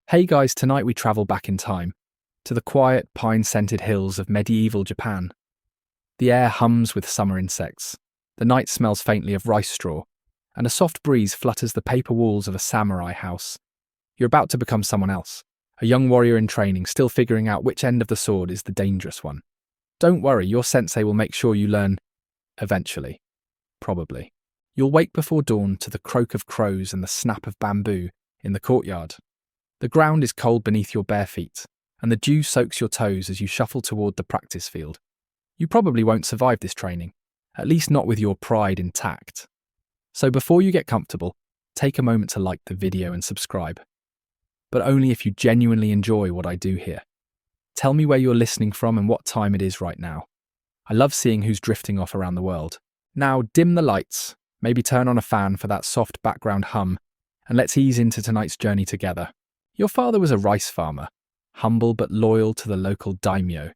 Hey guys, tonight we travel back in time, to the quiet, pine-scented hills of medieval Japan. The air hums with summer insects, the night smells faintly of rice straw, and a soft breeze flutters the paper walls of a samurai house. You're about to become someone else, a young warrior in training, still figuring out which end of the sword is the dangerous one. Don't worry, your sensei will make sure you learn eventually. Probably. You'll wake before dawn to the croak of crows and the snap of bamboo in the courtyard. The ground is cold beneath your bare feet, and the dew soaks your toes as you shuffle toward the practice field. You probably won't survive this training, at least not with your pride intact. So before you get comfortable, take a moment to like the video and subscribe. But only if you genuinely enjoy what I do here. Tell me where you're listening from and what time it is right now. I love seeing who's drifting off around the world. Now dim the lights, maybe turn on a fan for that soft background hum, and let's ease into tonight's journey together. Your father was a rice farmer, humble but loyal to the local daimyo,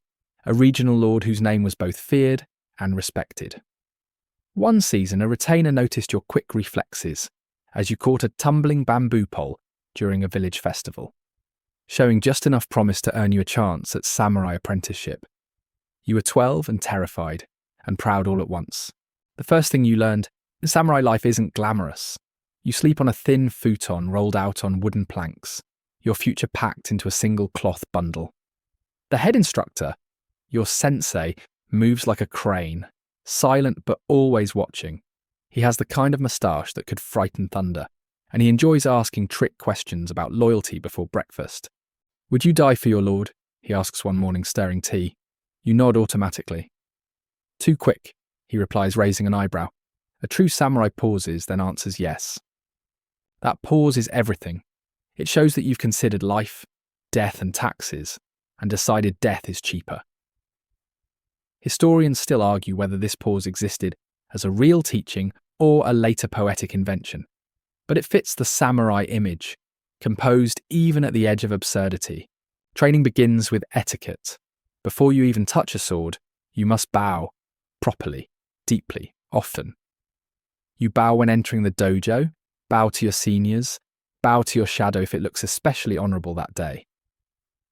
a regional lord whose name was both feared and respected. One season, a retainer noticed your quick reflexes as you caught a tumbling bamboo pole during a village festival, showing just enough promise to earn you a chance at samurai apprenticeship. You were 12 and terrified, and proud all at once. The first thing you learned, samurai life isn't glamorous. You sleep on a thin futon rolled out on wooden planks, your future packed into a single cloth bundle. The head instructor, your sensei, moves like a crane, silent but always watching. He has the kind of moustache that could frighten thunder, and he enjoys asking trick questions about loyalty before breakfast. "Would you die for your lord?" he asks one morning, stirring tea. You nod automatically. "Too quick," he replies, raising an eyebrow. A true samurai pauses, then answers yes. That pause is everything. It shows that you've considered life, death and taxes, and decided death is cheaper. Historians still argue whether this pause existed as a real teaching or a later poetic invention, but it fits the samurai image, composed even at the edge of absurdity. Training begins with etiquette. Before you even touch a sword, you must bow, properly, deeply, often. You bow when entering the dojo, bow to your seniors, bow to your shadow if it looks especially honourable that day.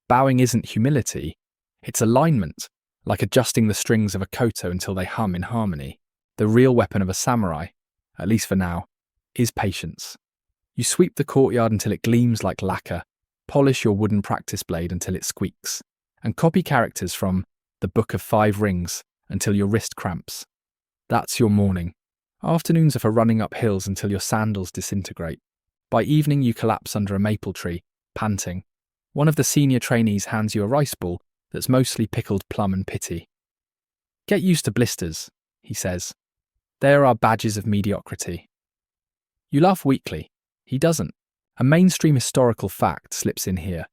Bowing isn't humility, it's alignment, like adjusting the strings of a koto until they hum in harmony. The real weapon of a samurai, at least for now, is patience. You sweep the courtyard until it gleams like lacquer, polish your wooden practice blade until it squeaks, and copy characters from The Book of Five Rings until your wrist cramps. That's your morning. Afternoons are for running up hills until your sandals disintegrate. By evening, you collapse under a maple tree, panting. One of the senior trainees hands you a rice ball that's mostly pickled plum and pity. "Get used to blisters," he says. "They are our badges of mediocrity." You laugh weakly. He doesn't. A mainstream historical fact slips in here.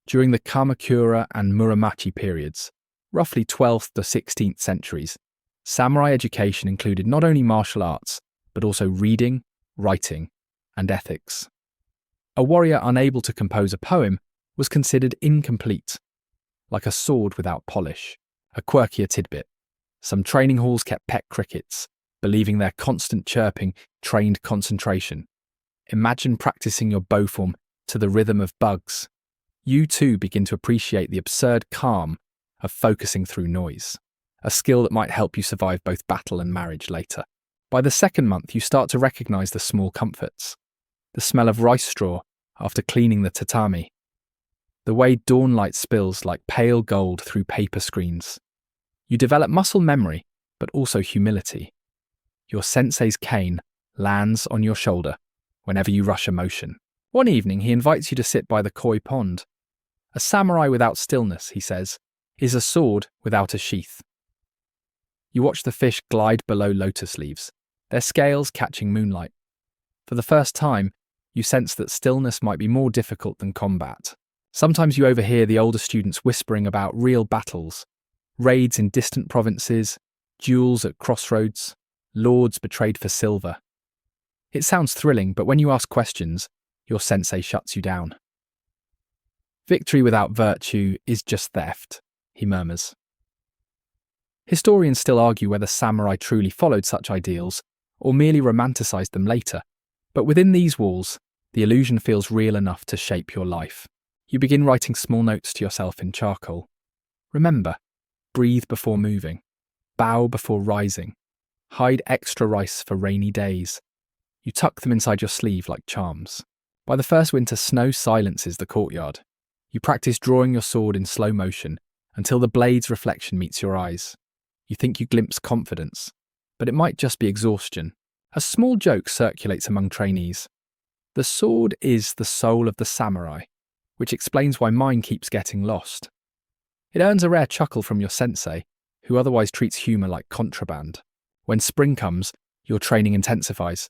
During the Kamakura and Muromachi periods, roughly 12th to 16th centuries, samurai education included not only martial arts, but also reading, writing, and ethics. A warrior unable to compose a poem was considered incomplete, like a sword without polish. A quirkier tidbit. Some training halls kept pet crickets, believing their constant chirping trained concentration. Imagine practicing your bow form to the rhythm of bugs. You too begin to appreciate the absurd calm of focusing through noise, a skill that might help you survive both battle and marriage later. By the second month, you start to recognize the small comforts. The smell of rice straw after cleaning the tatami. The way dawn light spills like pale gold through paper screens. You develop muscle memory, but also humility. Your sensei's cane lands on your shoulder whenever you rush a motion. One evening, he invites you to sit by the koi pond. "A samurai without stillness," he says, "is a sword without a sheath." You watch the fish glide below lotus leaves, their scales catching moonlight. For the first time, you sense that stillness might be more difficult than combat. Sometimes you overhear the older students whispering about real battles, raids in distant provinces, duels at crossroads, lords betrayed for silver. It sounds thrilling, but when you ask questions, your sensei shuts you down. "Victory without virtue is just theft," he murmurs. Historians still argue whether samurai truly followed such ideals or merely romanticized them later, but within these walls, the illusion feels real enough to shape your life. You begin writing small notes to yourself in charcoal. Remember, breathe before moving, bow before rising, hide extra rice for rainy days. You tuck them inside your sleeve like charms. By the first winter, snow silences the courtyard. You practice drawing your sword in slow motion until the blade's reflection meets your eyes. You think you glimpse confidence, but it might just be exhaustion. A small joke circulates among trainees. The sword is the soul of the samurai, which explains why mine keeps getting lost. It earns a rare chuckle from your sensei, who otherwise treats humour like contraband. When spring comes, your training intensifies.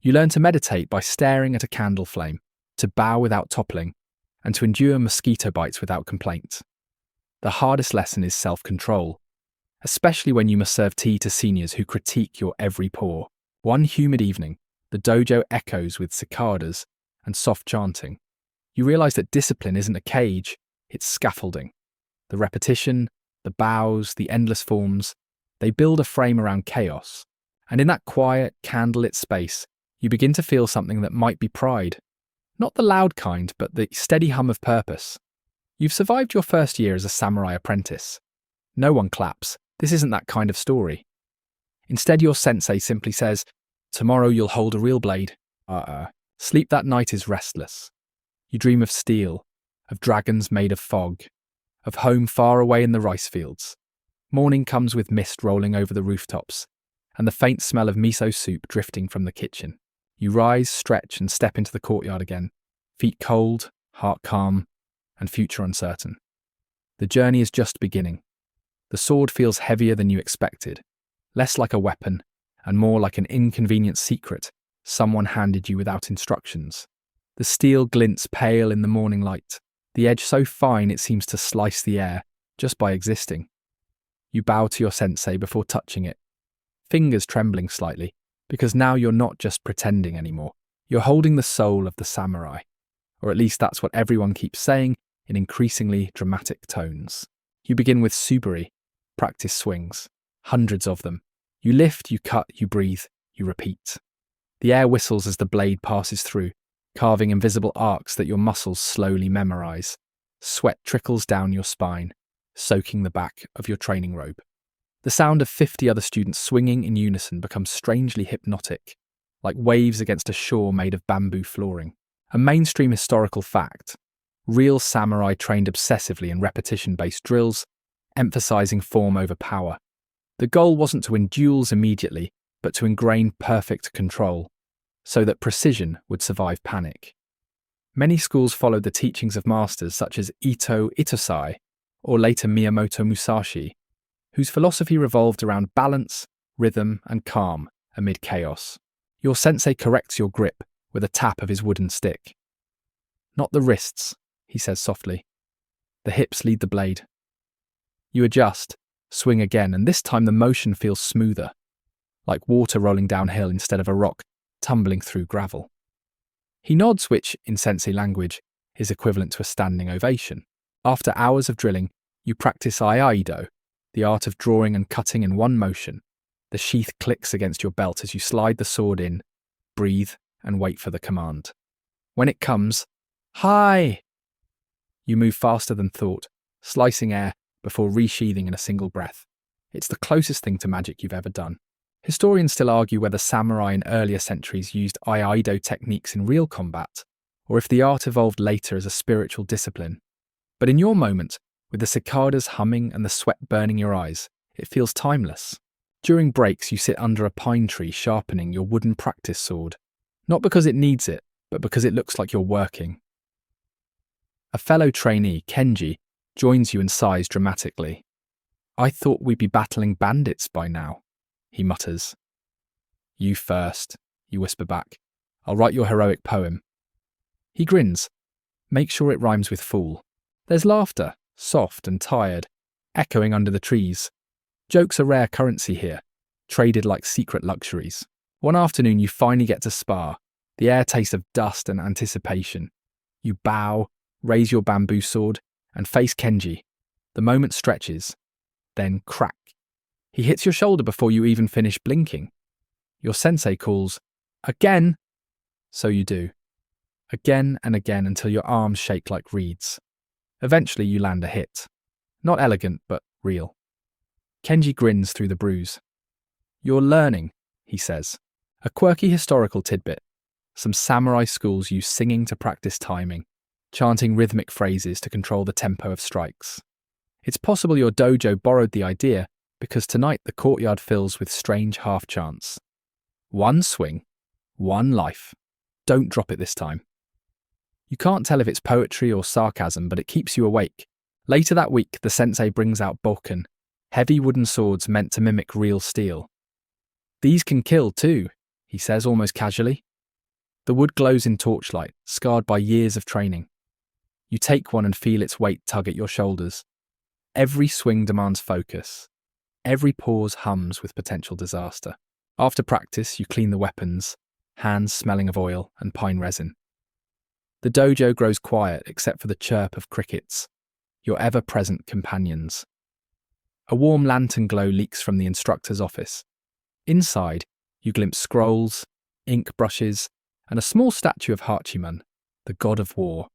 You learn to meditate by staring at a candle flame, to bow without toppling, and to endure mosquito bites without complaint. The hardest lesson is self-control, especially when you must serve tea to seniors who critique your every pore. One humid evening, the dojo echoes with cicadas and soft chanting. You realise that discipline isn't a cage, it's scaffolding. The repetition, the bows, the endless forms, they build a frame around chaos. And in that quiet, candlelit space, you begin to feel something that might be pride. Not the loud kind, but the steady hum of purpose. You've survived your first year as a samurai apprentice. No one claps. This isn't that kind of story. Instead, your sensei simply says, "Tomorrow you'll hold a real blade." Sleep that night is restless. You dream of steel, of dragons made of fog, of home far away in the rice fields. Morning comes with mist rolling over the rooftops, and the faint smell of miso soup drifting from the kitchen. You rise, stretch, and step into the courtyard again, feet cold, heart calm, and future uncertain. The journey is just beginning. The sword feels heavier than you expected, less like a weapon, and more like an inconvenient secret someone handed you without instructions. The steel glints pale in the morning light, the edge so fine it seems to slice the air just by existing. You bow to your sensei before touching it, fingers trembling slightly, because now you're not just pretending anymore. You're holding the soul of the samurai, or at least that's what everyone keeps saying in increasingly dramatic tones. You begin with subari, practice swings, hundreds of them. You lift, you cut, you breathe, you repeat. The air whistles as the blade passes through, carving invisible arcs that your muscles slowly memorize. Sweat trickles down your spine, soaking the back of your training robe. The sound of 50 other students swinging in unison becomes strangely hypnotic, like waves against a shore made of bamboo flooring. A mainstream historical fact. Real samurai trained obsessively in repetition-based drills, emphasizing form over power. The goal wasn't to win duels immediately, but to ingrain perfect control, so that precision would survive panic. Many schools followed the teachings of masters such as Ito Itosai, or later Miyamoto Musashi, whose philosophy revolved around balance, rhythm, and calm amid chaos. Your sensei corrects your grip with a tap of his wooden stick. "Not the wrists," he says softly. "The hips lead the blade." You adjust, swing again, and this time the motion feels smoother, like water rolling downhill instead of a rock tumbling through gravel. He nods, which, in sensei language, is equivalent to a standing ovation. After hours of drilling, you practice aiaido, the art of drawing and cutting in one motion. The sheath clicks against your belt as you slide the sword in, breathe, and wait for the command. When it comes, "Hi!" You move faster than thought, slicing air before resheathing in a single breath. It's the closest thing to magic you've ever done. Historians still argue whether samurai in earlier centuries used aiaido techniques in real combat, or if the art evolved later as a spiritual discipline. But in your moment, with the cicadas humming and the sweat burning your eyes, it feels timeless. During breaks, you sit under a pine tree sharpening your wooden practice sword, not because it needs it, but because it looks like you're working. A fellow trainee, Kenji, joins you and sighs dramatically. "I thought we'd be battling bandits by now," he mutters. "You first," you whisper back. "I'll write your heroic poem." He grins. "Make sure it rhymes with fool." There's laughter, soft and tired, echoing under the trees. Jokes are rare currency here, traded like secret luxuries. One afternoon you finally get to spar, the air tastes of dust and anticipation. You bow, raise your bamboo sword, and face Kenji. The moment stretches, then crack. He hits your shoulder before you even finish blinking. Your sensei calls, "Again!" So you do. Again and again until your arms shake like reeds. Eventually, you land a hit. Not elegant, but real. Kenji grins through the bruise. "You're learning," he says. A quirky historical tidbit. Some samurai schools use singing to practice timing, chanting rhythmic phrases to control the tempo of strikes. It's possible your dojo borrowed the idea because tonight the courtyard fills with strange half-chants. One swing, one life. Don't drop it this time. You can't tell if it's poetry or sarcasm, but it keeps you awake. Later that week, the sensei brings out bokken, heavy wooden swords meant to mimic real steel. "These can kill too," he says almost casually. The wood glows in torchlight, scarred by years of training. You take one and feel its weight tug at your shoulders. Every swing demands focus. Every pause hums with potential disaster. After practice, you clean the weapons, hands smelling of oil and pine resin. The dojo grows quiet except for the chirp of crickets, your ever-present companions. A warm lantern glow leaks from the instructor's office. Inside, you glimpse scrolls, ink brushes, and a small statue of Hachiman, the god of war.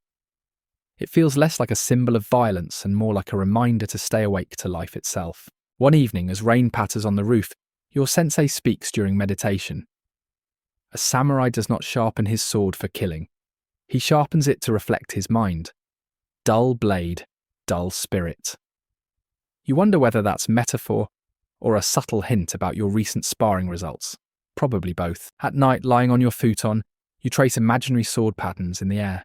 It feels less like a symbol of violence and more like a reminder to stay awake to life itself. One evening, as rain patters on the roof, your sensei speaks during meditation. A samurai does not sharpen his sword for killing. He sharpens it to reflect his mind. Dull blade, dull spirit. You wonder whether that's metaphor or a subtle hint about your recent sparring results. Probably both. At night, lying on your futon, you trace imaginary sword patterns in the air.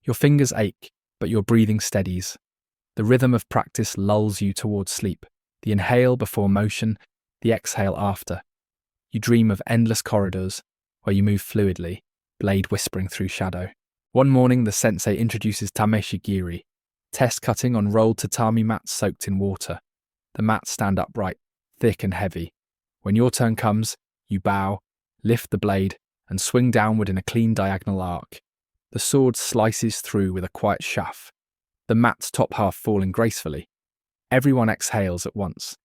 Your fingers ache, but your breathing steadies. The rhythm of practice lulls you towards sleep. The inhale before motion, the exhale after. You dream of endless corridors where you move fluidly, blade whispering through shadow. One morning, the sensei introduces tameshi giri, test cutting on rolled tatami mats soaked in water. The mats stand upright, thick and heavy. When your turn comes, you bow, lift the blade, and swing downward in a clean diagonal arc. The sword slices through with a quiet shaft, the mat's top half falling gracefully. Everyone exhales at once.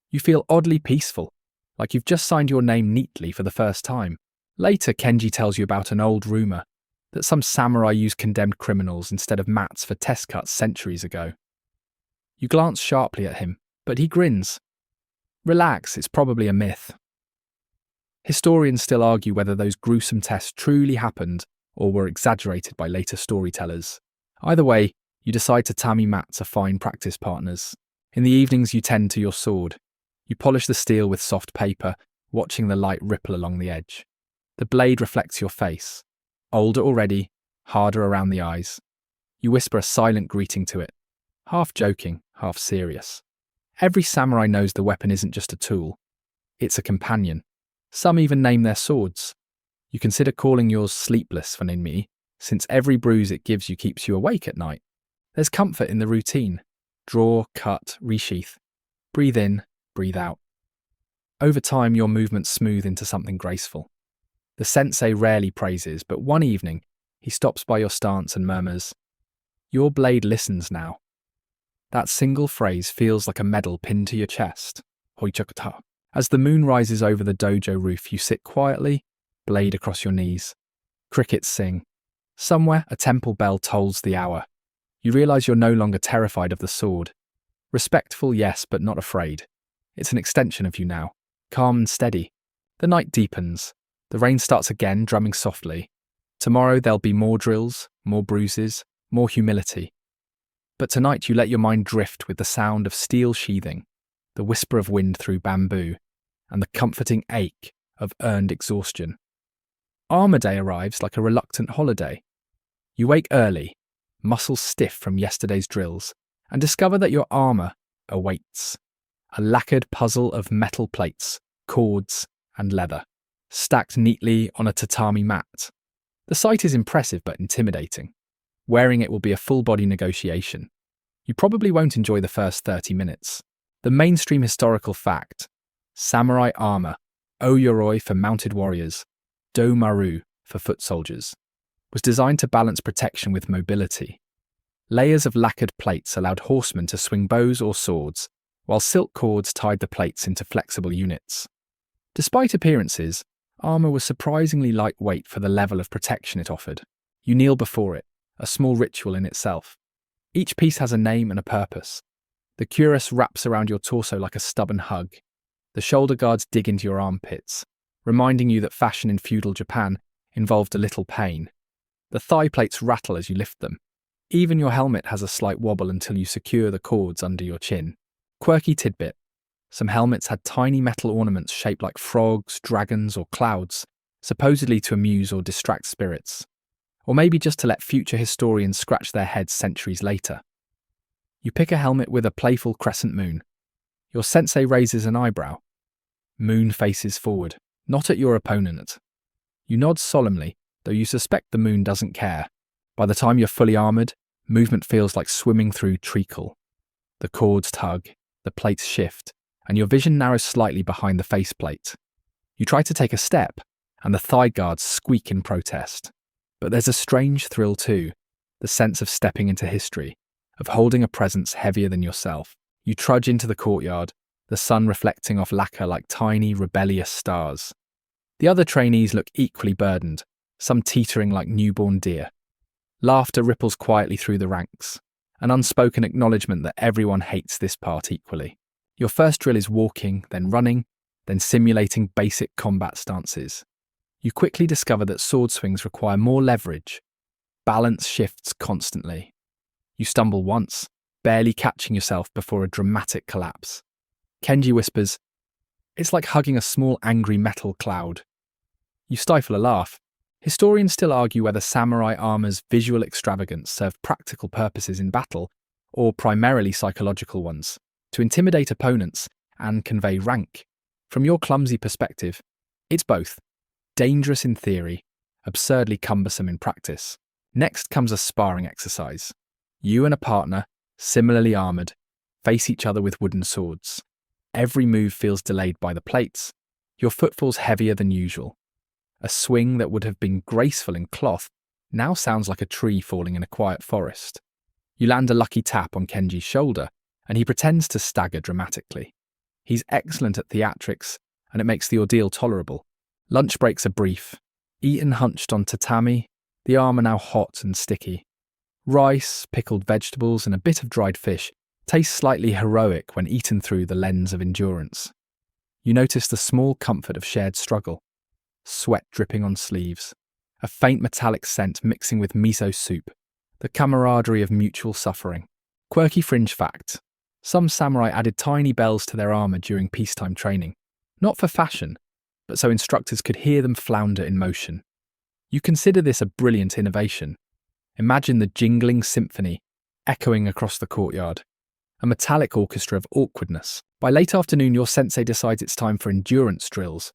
You feel oddly peaceful, like you've just signed your name neatly for the first time. Later, Kenji tells you about an old rumor that some samurai used condemned criminals instead of mats for test cuts centuries ago. You glance sharply at him, but he grins. Relax, it's probably a myth. Historians still argue whether those gruesome tests truly happened or were exaggerated by later storytellers. Either way, you decide tatami mats are fine practice partners. In the evenings, you tend to your sword. You polish the steel with soft paper, watching the light ripple along the edge. The blade reflects your face. Older already, harder around the eyes. You whisper a silent greeting to it, half joking, half serious. Every samurai knows the weapon isn't just a tool. It's a companion. Some even name their swords. You consider calling yours sleepless for Ninmi, since every bruise it gives you keeps you awake at night. There's comfort in the routine. Draw, cut, resheath. Breathe in, breathe out. Over time, your movements smooth into something graceful. The sensei rarely praises, but one evening, he stops by your stance and murmurs, "Your blade listens now." That single phrase feels like a medal pinned to your chest. Hoichakata. As the moon rises over the dojo roof, you sit quietly, blade across your knees. Crickets sing. Somewhere, a temple bell tolls the hour. You realize you're no longer terrified of the sword. Respectful, yes, but not afraid. It's an extension of you now, calm and steady. The night deepens. The rain starts again, drumming softly. Tomorrow there'll be more drills, more bruises, more humility. But tonight you let your mind drift with the sound of steel sheathing, the whisper of wind through bamboo, and the comforting ache of earned exhaustion. Armour day arrives like a reluctant holiday. You wake early, muscles stiff from yesterday's drills, and discover that your armour awaits. A lacquered puzzle of metal plates, cords, and leather, stacked neatly on a tatami mat. The sight is impressive but intimidating. Wearing it will be a full-body negotiation. You probably won't enjoy the first 30 minutes. The mainstream historical fact: samurai armour, o-yoroi for mounted warriors, do-maru for foot soldiers, was designed to balance protection with mobility. Layers of lacquered plates allowed horsemen to swing bows or swords, while silk cords tied the plates into flexible units. Despite appearances, armour was surprisingly lightweight for the level of protection it offered. You kneel before it, a small ritual in itself. Each piece has a name and a purpose. The cuirass wraps around your torso like a stubborn hug. The shoulder guards dig into your armpits, reminding you that fashion in feudal Japan involved a little pain. The thigh plates rattle as you lift them. Even your helmet has a slight wobble until you secure the cords under your chin. Quirky tidbit. Some helmets had tiny metal ornaments shaped like frogs, dragons, or clouds, supposedly to amuse or distract spirits. Or maybe just to let future historians scratch their heads centuries later. You pick a helmet with a playful crescent moon. Your sensei raises an eyebrow. Moon faces forward, not at your opponent. You nod solemnly, though you suspect the moon doesn't care. By the time you're fully armoured, movement feels like swimming through treacle. The cords tug, the plates shift, and your vision narrows slightly behind the faceplate. You try to take a step, and the thigh guards squeak in protest. But there's a strange thrill too, the sense of stepping into history, of holding a presence heavier than yourself. You trudge into the courtyard, the sun reflecting off lacquer like tiny, rebellious stars. The other trainees look equally burdened, some teetering like newborn deer. Laughter ripples quietly through the ranks, an unspoken acknowledgement that everyone hates this part equally. Your first drill is walking, then running, then simulating basic combat stances. You quickly discover that sword swings require more leverage. Balance shifts constantly. You stumble once, barely catching yourself before a dramatic collapse. Kenji whispers, "It's like hugging a small angry metal cloud." You stifle a laugh. Historians still argue whether samurai armor's visual extravagance served practical purposes in battle, or primarily psychological ones, to intimidate opponents and convey rank. From your clumsy perspective, it's both. Dangerous in theory, absurdly cumbersome in practice. Next comes a sparring exercise. You and a partner, similarly armoured, face each other with wooden swords. Every move feels delayed by the plates. Your footfall's heavier than usual. A swing that would have been graceful in cloth now sounds like a tree falling in a quiet forest. You land a lucky tap on Kenji's shoulder, and he pretends to stagger dramatically. He's excellent at theatrics, and it makes the ordeal tolerable. Lunch breaks are brief. Eaten hunched on tatami, the arm are now hot and sticky. Rice, pickled vegetables, and a bit of dried fish taste slightly heroic when eaten through the lens of endurance. You notice the small comfort of shared struggle. Sweat dripping on sleeves, a faint metallic scent mixing with miso soup, the camaraderie of mutual suffering. Quirky fringe fact: some samurai added tiny bells to their armour during peacetime training, not for fashion, but so instructors could hear them flounder in motion. You consider this a brilliant innovation. Imagine the jingling symphony echoing across the courtyard, a metallic orchestra of awkwardness. By late afternoon, your sensei decides it's time for endurance drills,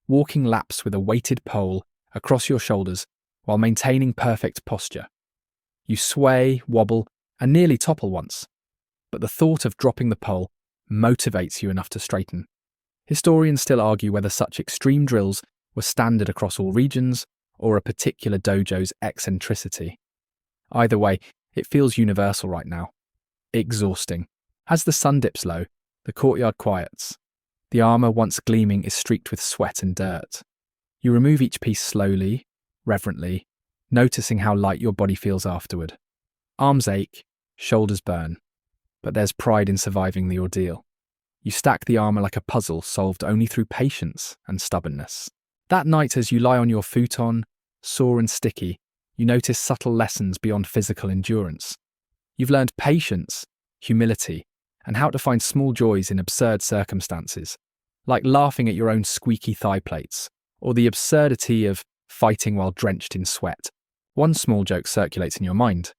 walking laps with a weighted pole across your shoulders while maintaining perfect posture. You sway, wobble, and nearly topple once, but the thought of dropping the pole motivates you enough to straighten. Historians still argue whether such extreme drills were standard across all regions or a particular dojo's eccentricity. Either way, it feels universal right now. Exhausting. As the sun dips low, the courtyard quiets. The armour, once gleaming, is streaked with sweat and dirt. You remove each piece slowly, reverently, noticing how light your body feels afterward. Arms ache, shoulders burn, but there's pride in surviving the ordeal. You stack the armour like a puzzle solved only through patience and stubbornness. That night, as you lie on your futon, sore and sticky, you notice subtle lessons beyond physical endurance. You've learned patience, humility, and how to find small joys in absurd circumstances, like laughing at your own squeaky thigh plates, or the absurdity of fighting while drenched in sweat. One small joke circulates in your mind.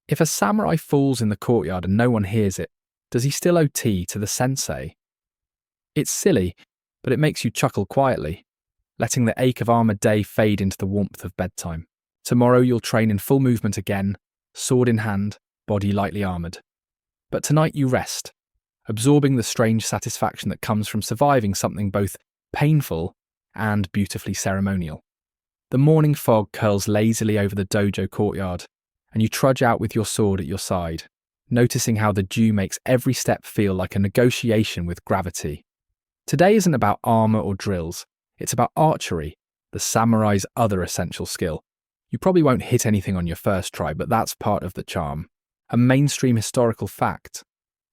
If a samurai falls in the courtyard and no one hears it, does he still owe tea to the sensei? It's silly, but it makes you chuckle quietly, letting the ache of armoured day fade into the warmth of bedtime. Tomorrow you'll train in full movement again, sword in hand, body lightly armoured. But tonight you rest, absorbing the strange satisfaction that comes from surviving something both painful and beautifully ceremonial. The morning fog curls lazily over the dojo courtyard, and you trudge out with your sword at your side, noticing how the dew makes every step feel like a negotiation with gravity. Today isn't about armour or drills, it's about archery, the samurai's other essential skill. You probably won't hit anything on your first try, but that's part of the charm. A mainstream historical fact,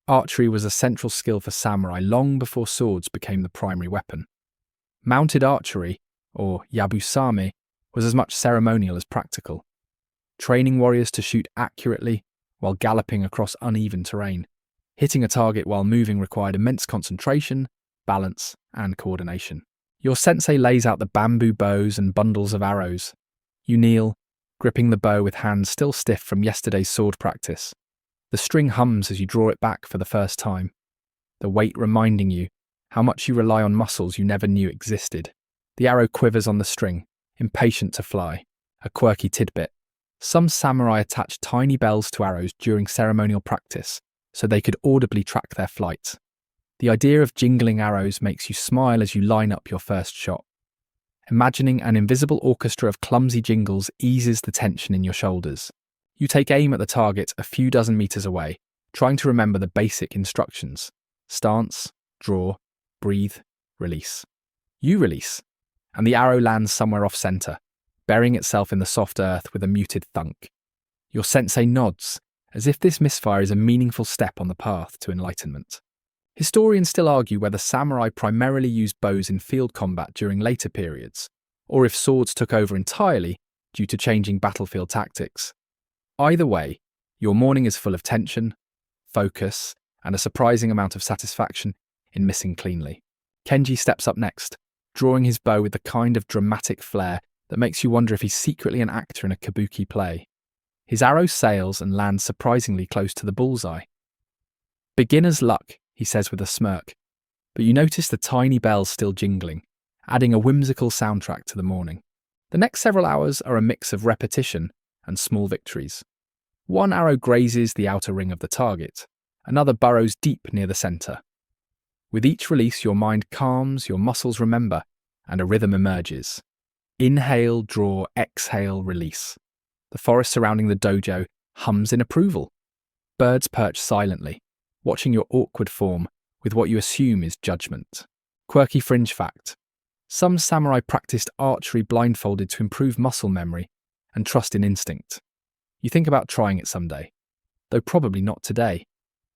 archery was a central skill for samurai long before swords became the primary weapon. Mounted archery, or yabusame, was as much ceremonial as practical, training warriors to shoot accurately while galloping across uneven terrain. Hitting a target while moving required immense concentration, balance, and coordination. Your sensei lays out the bamboo bows and bundles of arrows. You kneel, gripping the bow with hands still stiff from yesterday's sword practice. The string hums as you draw it back for the first time, the weight reminding you how much you rely on muscles you never knew existed. The arrow quivers on the string, impatient to fly. A quirky tidbit. Some samurai attach tiny bells to arrows during ceremonial practice so they could audibly track their flight. The idea of jingling arrows makes you smile as you line up your first shot. Imagining an invisible orchestra of clumsy jingles eases the tension in your shoulders. You take aim at the target a few dozen meters away, trying to remember the basic instructions. Stance, draw, breathe, release. You release, and the arrow lands somewhere off-center, burying itself in the soft earth with a muted thunk. Your sensei nods, as if this misfire is a meaningful step on the path to enlightenment. Historians still argue whether samurai primarily used bows in field combat during later periods, or if swords took over entirely due to changing battlefield tactics. Either way, your morning is full of tension, focus, and a surprising amount of satisfaction in missing cleanly. Kenji steps up next, drawing his bow with the kind of dramatic flair that makes you wonder if he's secretly an actor in a kabuki play. His arrow sails and lands surprisingly close to the bullseye. "Beginner's luck," he says with a smirk, but you notice the tiny bells still jingling, adding a whimsical soundtrack to the morning. The next several hours are a mix of repetition and small victories. One arrow grazes the outer ring of the target, another burrows deep near the center. With each release, your mind calms, your muscles remember, and a rhythm emerges. Inhale, draw, exhale, release. The forest surrounding the dojo hums in approval. Birds perch silently, watching your awkward form with what you assume is judgment. Quirky fringe fact. Some samurai practiced archery blindfolded to improve muscle memory and trust in instinct. You think about trying it someday, though probably not today.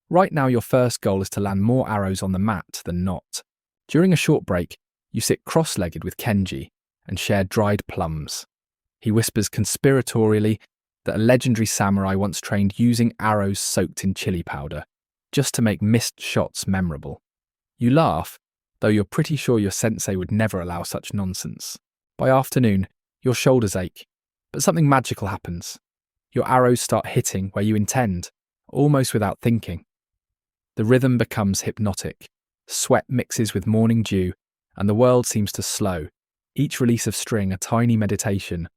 Right now, your first goal is to land more arrows on the mat than not. During a short break, you sit cross-legged with Kenji and share dried plums. He whispers conspiratorially that a legendary samurai once trained using arrows soaked in chili powder, just to make missed shots memorable. You laugh, though you're pretty sure your sensei would never allow such nonsense. By afternoon, your shoulders ache, but something magical happens. Your arrows start hitting where you intend, almost without thinking. The rhythm becomes hypnotic. Sweat mixes with morning dew, and the world seems to slow, each release of string a tiny meditation.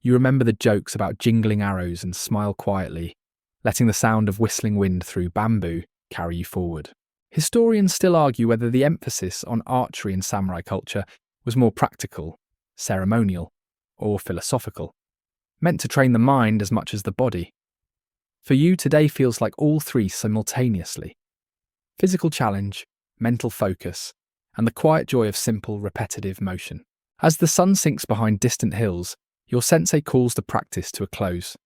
You remember the jokes about jingling arrows and smile quietly, letting the sound of whistling wind through bamboo carry you forward. Historians still argue whether the emphasis on archery in samurai culture was more practical, ceremonial, or philosophical, meant to train the mind as much as the body. For you, today feels like all three simultaneously. Physical challenge, mental focus, and the quiet joy of simple, repetitive motion. As the sun sinks behind distant hills, your sensei calls the practice to a close.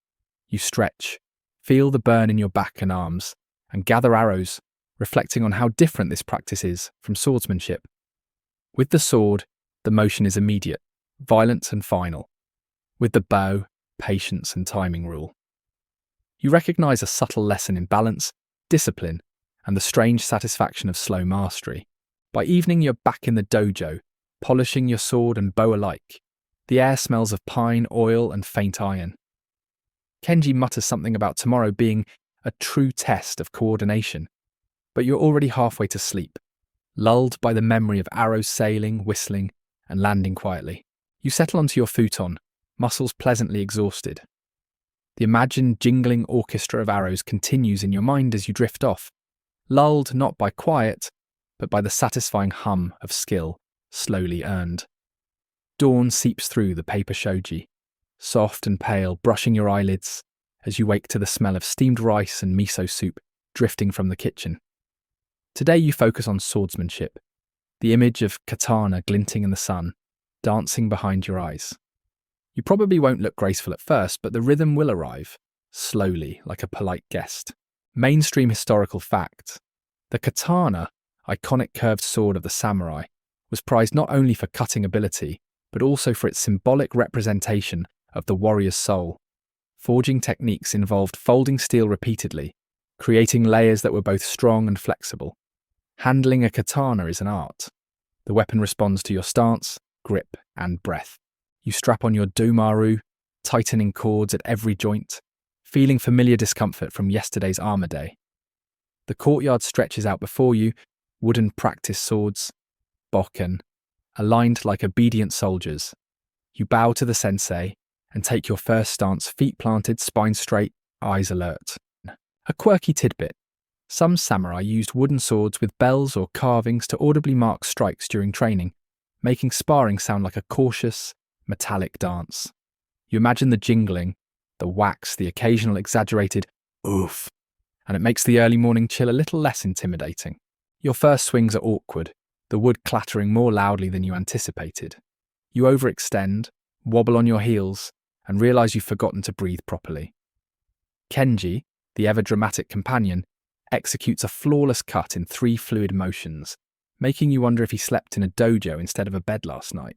You stretch, feel the burn in your back and arms, and gather arrows, reflecting on how different this practice is from swordsmanship. With the sword, the motion is immediate, violent and final. With the bow, patience and timing rule. You recognize a subtle lesson in balance, discipline, and the strange satisfaction of slow mastery. By evening, you're back in the dojo, polishing your sword and bow alike. The air smells of pine, oil, and faint iron. Kenji mutters something about tomorrow being a true test of coordination, but you're already halfway to sleep, lulled by the memory of arrows sailing, whistling, and landing quietly. You settle onto your futon, muscles pleasantly exhausted. The imagined jingling orchestra of arrows continues in your mind as you drift off, lulled not by quiet, but by the satisfying hum of skill slowly earned. Dawn seeps through the paper shoji, soft and pale, brushing your eyelids as you wake to the smell of steamed rice and miso soup drifting from the kitchen. Today you focus on swordsmanship, the image of katana glinting in the sun, dancing behind your eyes. You probably won't look graceful at first, but the rhythm will arrive. slowly, like a polite guest. Mainstream historical fact: the katana, iconic curved sword of the samurai, was prized not only for cutting ability, but also for its symbolic representation of the warrior's soul. Forging techniques involved folding steel repeatedly, creating layers that were both strong and flexible. Handling a katana is an art. The weapon responds to your stance, grip, and breath. You strap on your domaru, tightening cords at every joint, feeling familiar discomfort from yesterday's armor day. The courtyard stretches out before you, wooden practice swords, bokken, aligned like obedient soldiers. You bow to the sensei and take your first stance, feet planted, spine straight, eyes alert. A quirky tidbit: some samurai used wooden swords with bells or carvings to audibly mark strikes during training, making sparring sound like a cautious, metallic dance. You imagine the jingling, the whacks, the occasional exaggerated oof, and it makes the early morning chill a little less intimidating. Your first swings are awkward, the wood clattering more loudly than you anticipated. You overextend, wobble on your heels, and realize you've forgotten to breathe properly. Kenji, the ever-dramatic companion, executes a flawless cut in 3 fluid motions, making you wonder if he slept in a dojo instead of a bed last night.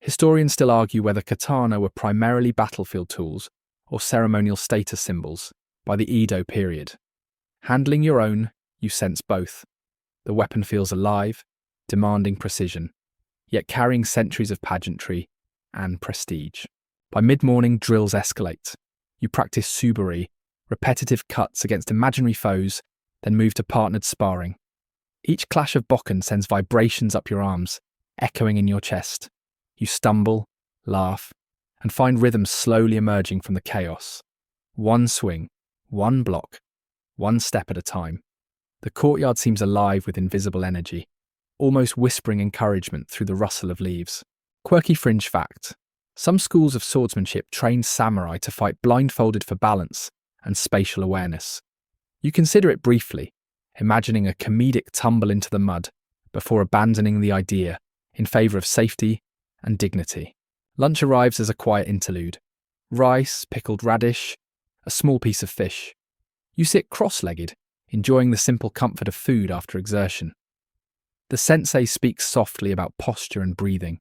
Historians still argue whether katana were primarily battlefield tools or ceremonial status symbols by the Edo period. Handling your own, you sense both. The weapon feels alive, demanding precision, yet carrying centuries of pageantry and prestige. By mid-morning, drills escalate. You practice subari, repetitive cuts against imaginary foes, then move to partnered sparring. Each clash of bokken sends vibrations up your arms, echoing in your chest. You stumble, laugh, and find rhythms slowly emerging from the chaos. One swing, one block, one step at a time. The courtyard seems alive with invisible energy, almost whispering encouragement through the rustle of leaves. Quirky fringe fact: some schools of swordsmanship trained samurai to fight blindfolded for balance and spatial awareness. You consider it briefly, imagining a comedic tumble into the mud before abandoning the idea in favour of safety and dignity. Lunch arrives as a quiet interlude. Rice, pickled radish, a small piece of fish. You sit cross-legged, enjoying the simple comfort of food after exertion. The sensei speaks softly about posture and breathing,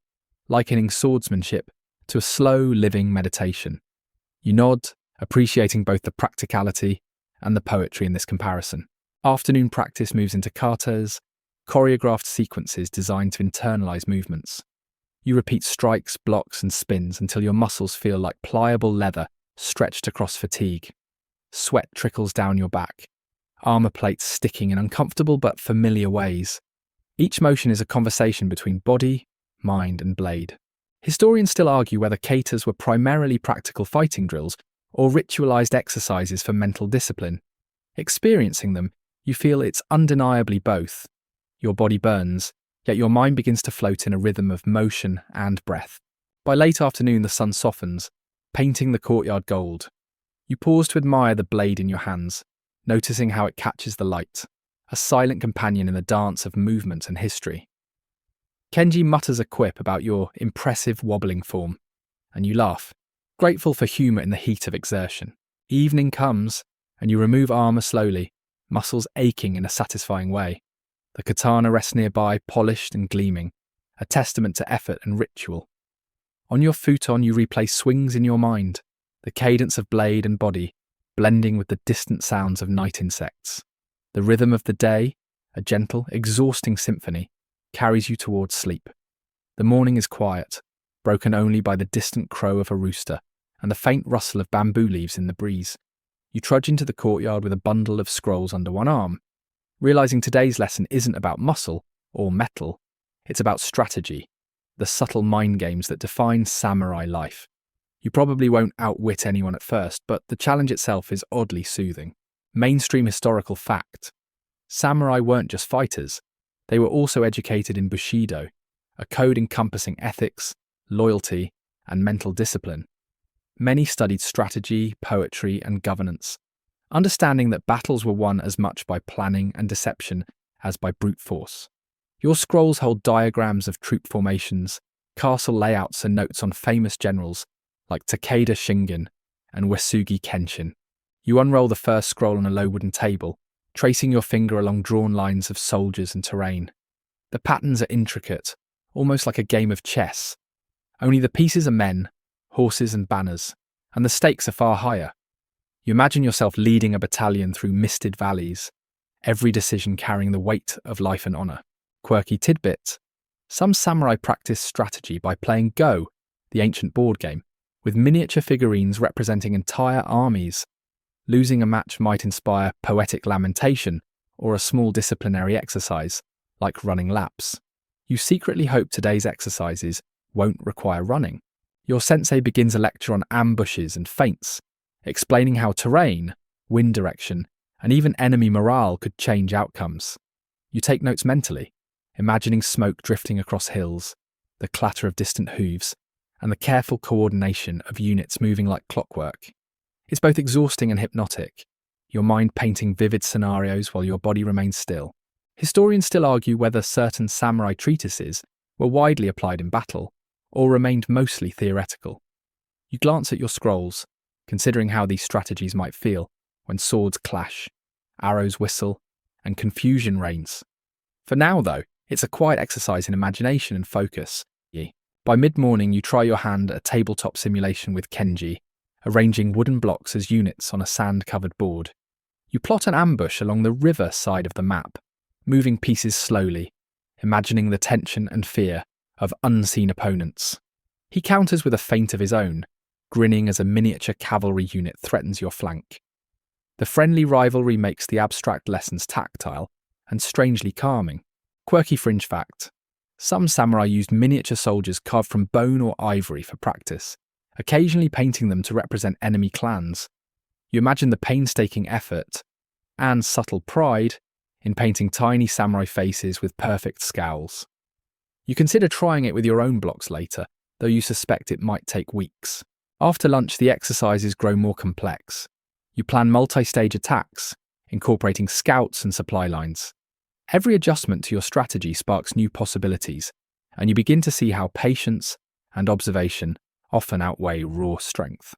likening swordsmanship to a slow, living meditation. You nod, appreciating both the practicality and the poetry in this comparison. Afternoon practice moves into katas, choreographed sequences designed to internalize movements. You repeat strikes, blocks, and spins until your muscles feel like pliable leather stretched across fatigue. Sweat trickles down your back, armor plates sticking in uncomfortable but familiar ways. Each motion is a conversation between body, mind, and blade. Historians still argue whether katas were primarily practical fighting drills or ritualized exercises for mental discipline. Experiencing them, you feel it's undeniably both. Your body burns, yet your mind begins to float in a rhythm of motion and breath. By late afternoon, the sun softens, painting the courtyard gold. You pause to admire the blade in your hands, noticing how it catches the light, a silent companion in the dance of movement and history. Kenji mutters a quip about your impressive wobbling form, and you laugh, grateful for humour in the heat of exertion. Evening comes, and you remove armour slowly, muscles aching in a satisfying way. The katana rests nearby, polished and gleaming, a testament to effort and ritual. On your futon, you replay swings in your mind, the cadence of blade and body, blending with the distant sounds of night insects. The rhythm of the day, a gentle, exhausting symphony, carries you towards sleep. The morning is quiet, broken only by the distant crow of a rooster and the faint rustle of bamboo leaves in the breeze. You trudge into the courtyard with a bundle of scrolls under one arm, realizing today's lesson isn't about muscle or metal, it's about strategy, the subtle mind games that define samurai life. You probably won't outwit anyone at first, but the challenge itself is oddly soothing. Mainstream historical fact: samurai weren't just fighters, they were also educated in Bushido, a code encompassing ethics, loyalty, and mental discipline. Many studied strategy, poetry, and governance, understanding that battles were won as much by planning and deception as by brute force. Your scrolls hold diagrams of troop formations, castle layouts, and notes on famous generals like Takeda Shingen and Uesugi Kenshin. You unroll the first scroll on a low wooden table, tracing your finger along drawn lines of soldiers and terrain. The patterns are intricate, almost like a game of chess. Only the pieces are men, horses and banners, and the stakes are far higher. You imagine yourself leading a battalion through misted valleys, every decision carrying the weight of life and honour. Quirky tidbit: some samurai practice strategy by playing Go, the ancient board game, with miniature figurines representing entire armies. Losing a match might inspire poetic lamentation or a small disciplinary exercise, like running laps. You secretly hope today's exercises won't require running. Your sensei begins a lecture on ambushes and feints, explaining how terrain, wind direction, and even enemy morale could change outcomes. You take notes mentally, imagining smoke drifting across hills, the clatter of distant hooves, and the careful coordination of units moving like clockwork. It's both exhausting and hypnotic, your mind painting vivid scenarios while your body remains still. Historians still argue whether certain samurai treatises were widely applied in battle, or remained mostly theoretical. You glance at your scrolls, considering how these strategies might feel when swords clash, arrows whistle, and confusion reigns. For now, though, it's a quiet exercise in imagination and focus. By mid-morning, you try your hand at a tabletop simulation with Kenji, arranging wooden blocks as units on a sand-covered board. You plot an ambush along the river side of the map, moving pieces slowly, imagining the tension and fear of unseen opponents. He counters with a feint of his own, grinning as a miniature cavalry unit threatens your flank. The friendly rivalry makes the abstract lessons tactile and strangely calming. Quirky fringe fact: some samurai used miniature soldiers carved from bone or ivory for practice, occasionally painting them to represent enemy clans. You imagine the painstaking effort and subtle pride in painting tiny samurai faces with perfect scowls. You consider trying it with your own blocks later, though you suspect it might take weeks. After lunch, the exercises grow more complex. You plan multi-stage attacks, incorporating scouts and supply lines. Every adjustment to your strategy sparks new possibilities, and you begin to see how patience and observation often outweigh raw strength.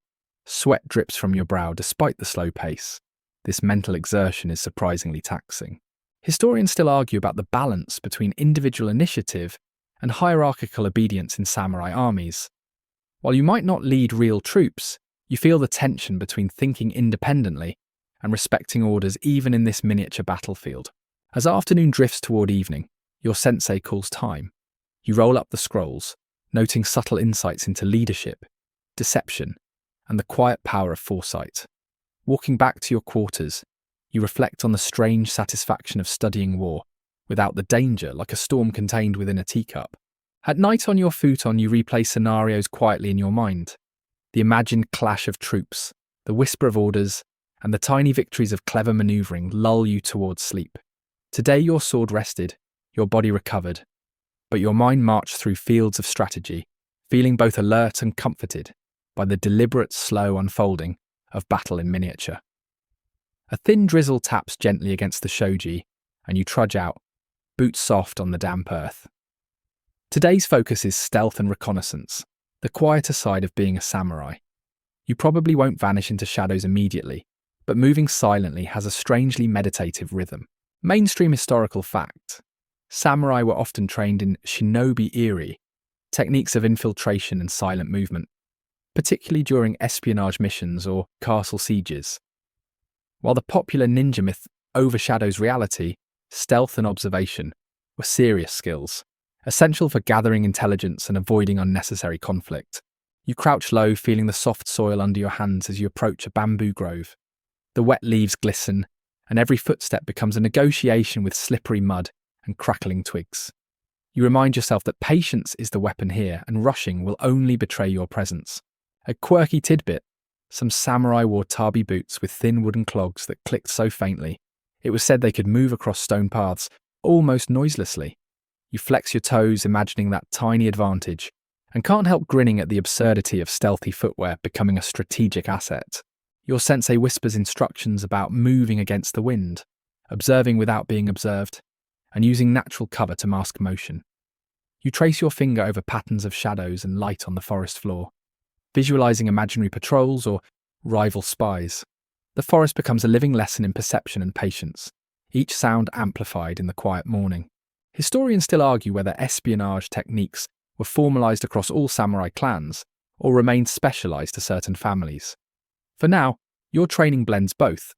Sweat drips from your brow despite the slow pace. This mental exertion is surprisingly taxing. Historians still argue about the balance between individual initiative and hierarchical obedience in samurai armies. While you might not lead real troops, you feel the tension between thinking independently and respecting orders even in this miniature battlefield. As afternoon drifts toward evening, your sensei calls time. You roll up the scrolls, noting subtle insights into leadership, deception, and the quiet power of foresight. Walking back to your quarters, you reflect on the strange satisfaction of studying war, without the danger like a storm contained within a teacup. At night on your futon, you replay scenarios quietly in your mind. The imagined clash of troops, the whisper of orders, and the tiny victories of clever manoeuvring lull you towards sleep. Today your sword rested, your body recovered, but your mind marched through fields of strategy, feeling both alert and comforted by the deliberate, slow unfolding of battle in miniature. A thin drizzle taps gently against the shoji, and you trudge out, boots soft on the damp earth. Today's focus is stealth and reconnaissance, the quieter side of being a samurai. You probably won't vanish into shadows immediately, but moving silently has a strangely meditative rhythm. Mainstream historical fact: samurai were often trained in shinobi-iri, techniques of infiltration and silent movement, particularly during espionage missions or castle sieges. While the popular ninja myth overshadows reality, stealth and observation were serious skills, essential for gathering intelligence and avoiding unnecessary conflict. You crouch low, feeling the soft soil under your hands as you approach a bamboo grove. The wet leaves glisten, and every footstep becomes a negotiation with slippery mud and crackling twigs. You remind yourself that patience is the weapon here, and rushing will only betray your presence. A quirky tidbit: some samurai wore tabi boots with thin wooden clogs that clicked so faintly, it was said they could move across stone paths almost noiselessly. You flex your toes, imagining that tiny advantage, and can't help grinning at the absurdity of stealthy footwear becoming a strategic asset. Your sensei whispers instructions about moving against the wind, observing without being observed, and using natural cover to mask motion. You trace your finger over patterns of shadows and light on the forest floor, visualizing imaginary patrols or rival spies. The forest becomes a living lesson in perception and patience, each sound amplified in the quiet morning. Historians still argue whether espionage techniques were formalized across all samurai clans or remained specialized to certain families. For now, your training blends both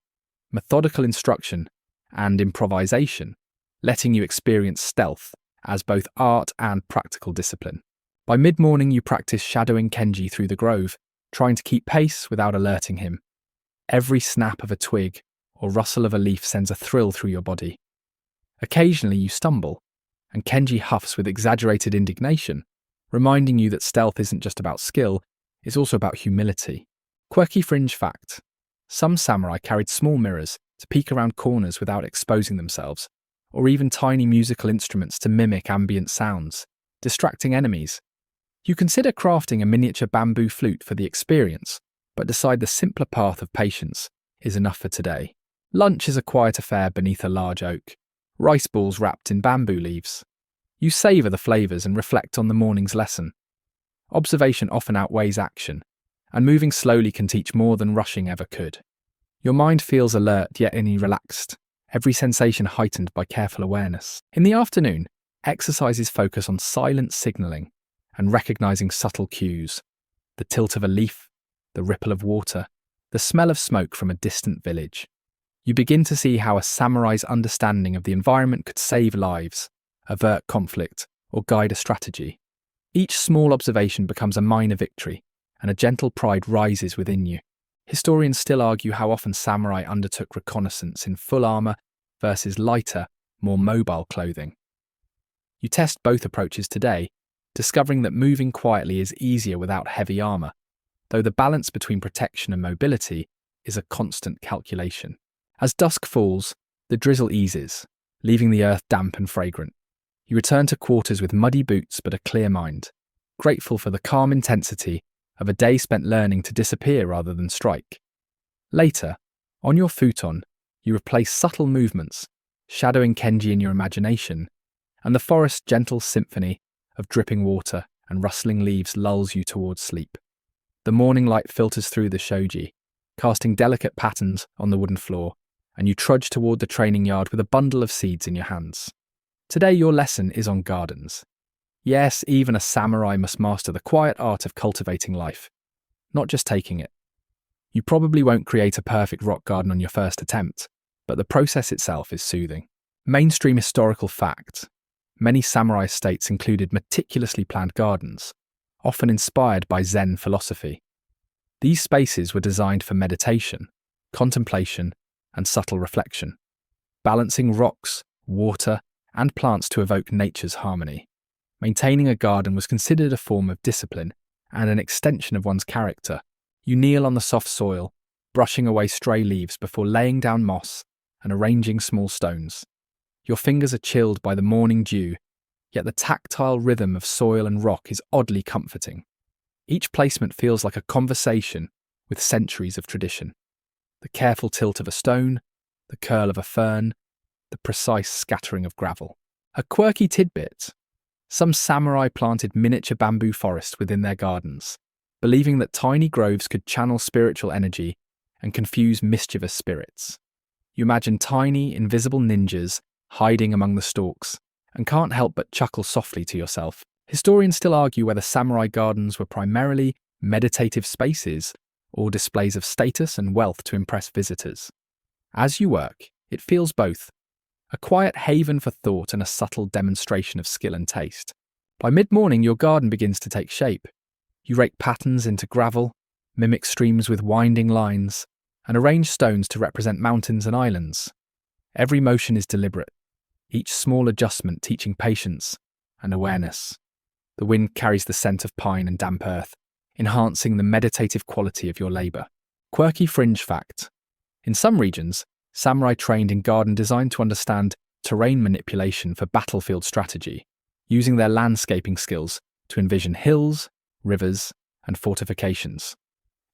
methodical instruction and improvisation, letting you experience stealth as both art and practical discipline. By mid-morning, you practice shadowing Kenji through the grove, trying to keep pace without alerting him. Every snap of a twig or rustle of a leaf sends a thrill through your body. Occasionally you stumble, and Kenji huffs with exaggerated indignation, reminding you that stealth isn't just about skill, it's also about humility. Quirky fringe fact: some samurai carried small mirrors to peek around corners without exposing themselves, or even tiny musical instruments to mimic ambient sounds, distracting enemies. You consider crafting a miniature bamboo flute for the experience, but decide the simpler path of patience is enough for today. Lunch is a quiet affair beneath a large oak, rice balls wrapped in bamboo leaves. You savour the flavours and reflect on the morning's lesson. Observation often outweighs action, and moving slowly can teach more than rushing ever could. Your mind feels alert yet relaxed, every sensation heightened by careful awareness. In the afternoon, exercises focus on silent signalling and recognising subtle cues: the tilt of a leaf, the ripple of water, the smell of smoke from a distant village. You begin to see how a samurai's understanding of the environment could save lives, avert conflict, or guide a strategy. Each small observation becomes a minor victory, and a gentle pride rises within you. Historians still argue how often samurai undertook reconnaissance in full armour versus lighter, more mobile clothing. You test both approaches today, discovering that moving quietly is easier without heavy armour, though the balance between protection and mobility is a constant calculation. As dusk falls, the drizzle eases, leaving the earth damp and fragrant. You return to quarters with muddy boots but a clear mind, grateful for the calm intensity of a day spent learning to disappear rather than strike. Later, on your futon, you replace subtle movements, shadowing Kenji in your imagination, and the forest's gentle symphony of dripping water and rustling leaves lulls you towards sleep. The morning light filters through the shoji, casting delicate patterns on the wooden floor, and you trudge toward the training yard with a bundle of seeds in your hands. Today your lesson is on gardens. Yes, even a samurai must master the quiet art of cultivating life, not just taking it. You probably won't create a perfect rock garden on your first attempt, but the process itself is soothing. Mainstream historical fact: many samurai estates included meticulously planned gardens, often inspired by Zen philosophy. These spaces were designed for meditation, contemplation, and subtle reflection, balancing rocks, water, and plants to evoke nature's harmony. Maintaining a garden was considered a form of discipline and an extension of one's character. You kneel on the soft soil, brushing away stray leaves before laying down moss and arranging small stones. Your fingers are chilled by the morning dew, yet the tactile rhythm of soil and rock is oddly comforting. Each placement feels like a conversation with centuries of tradition. The careful tilt of a stone, the curl of a fern, the precise scattering of gravel. A quirky tidbit: some samurai planted miniature bamboo forests within their gardens, believing that tiny groves could channel spiritual energy and confuse mischievous spirits. You imagine tiny, invisible ninjas hiding among the stalks, and can't help but chuckle softly to yourself. Historians still argue whether samurai gardens were primarily meditative spaces or displays of status and wealth to impress visitors. As you work, it feels both: a quiet haven for thought and a subtle demonstration of skill and taste. By mid-morning, your garden begins to take shape. You rake patterns into gravel, mimic streams with winding lines, and arrange stones to represent mountains and islands. Every motion is deliberate, each small adjustment teaching patience and awareness. The wind carries the scent of pine and damp earth, enhancing the meditative quality of your labour. Quirky fringe fact: in some regions, samurai trained in garden design to understand terrain manipulation for battlefield strategy, using their landscaping skills to envision hills, rivers, and fortifications.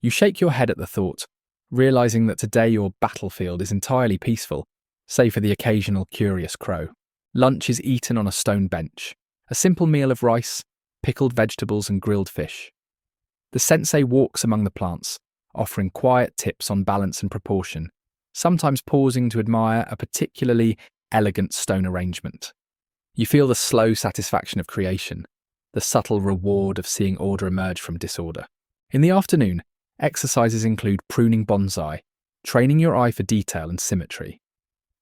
You shake your head at the thought, realizing that today your battlefield is entirely peaceful, save for the occasional curious crow. Lunch is eaten on a stone bench, a simple meal of rice, pickled vegetables, and grilled fish. The sensei walks among the plants, offering quiet tips on balance and proportion, sometimes pausing to admire a particularly elegant stone arrangement. You feel the slow satisfaction of creation, the subtle reward of seeing order emerge from disorder. In the afternoon, exercises include pruning bonsai, training your eye for detail and symmetry.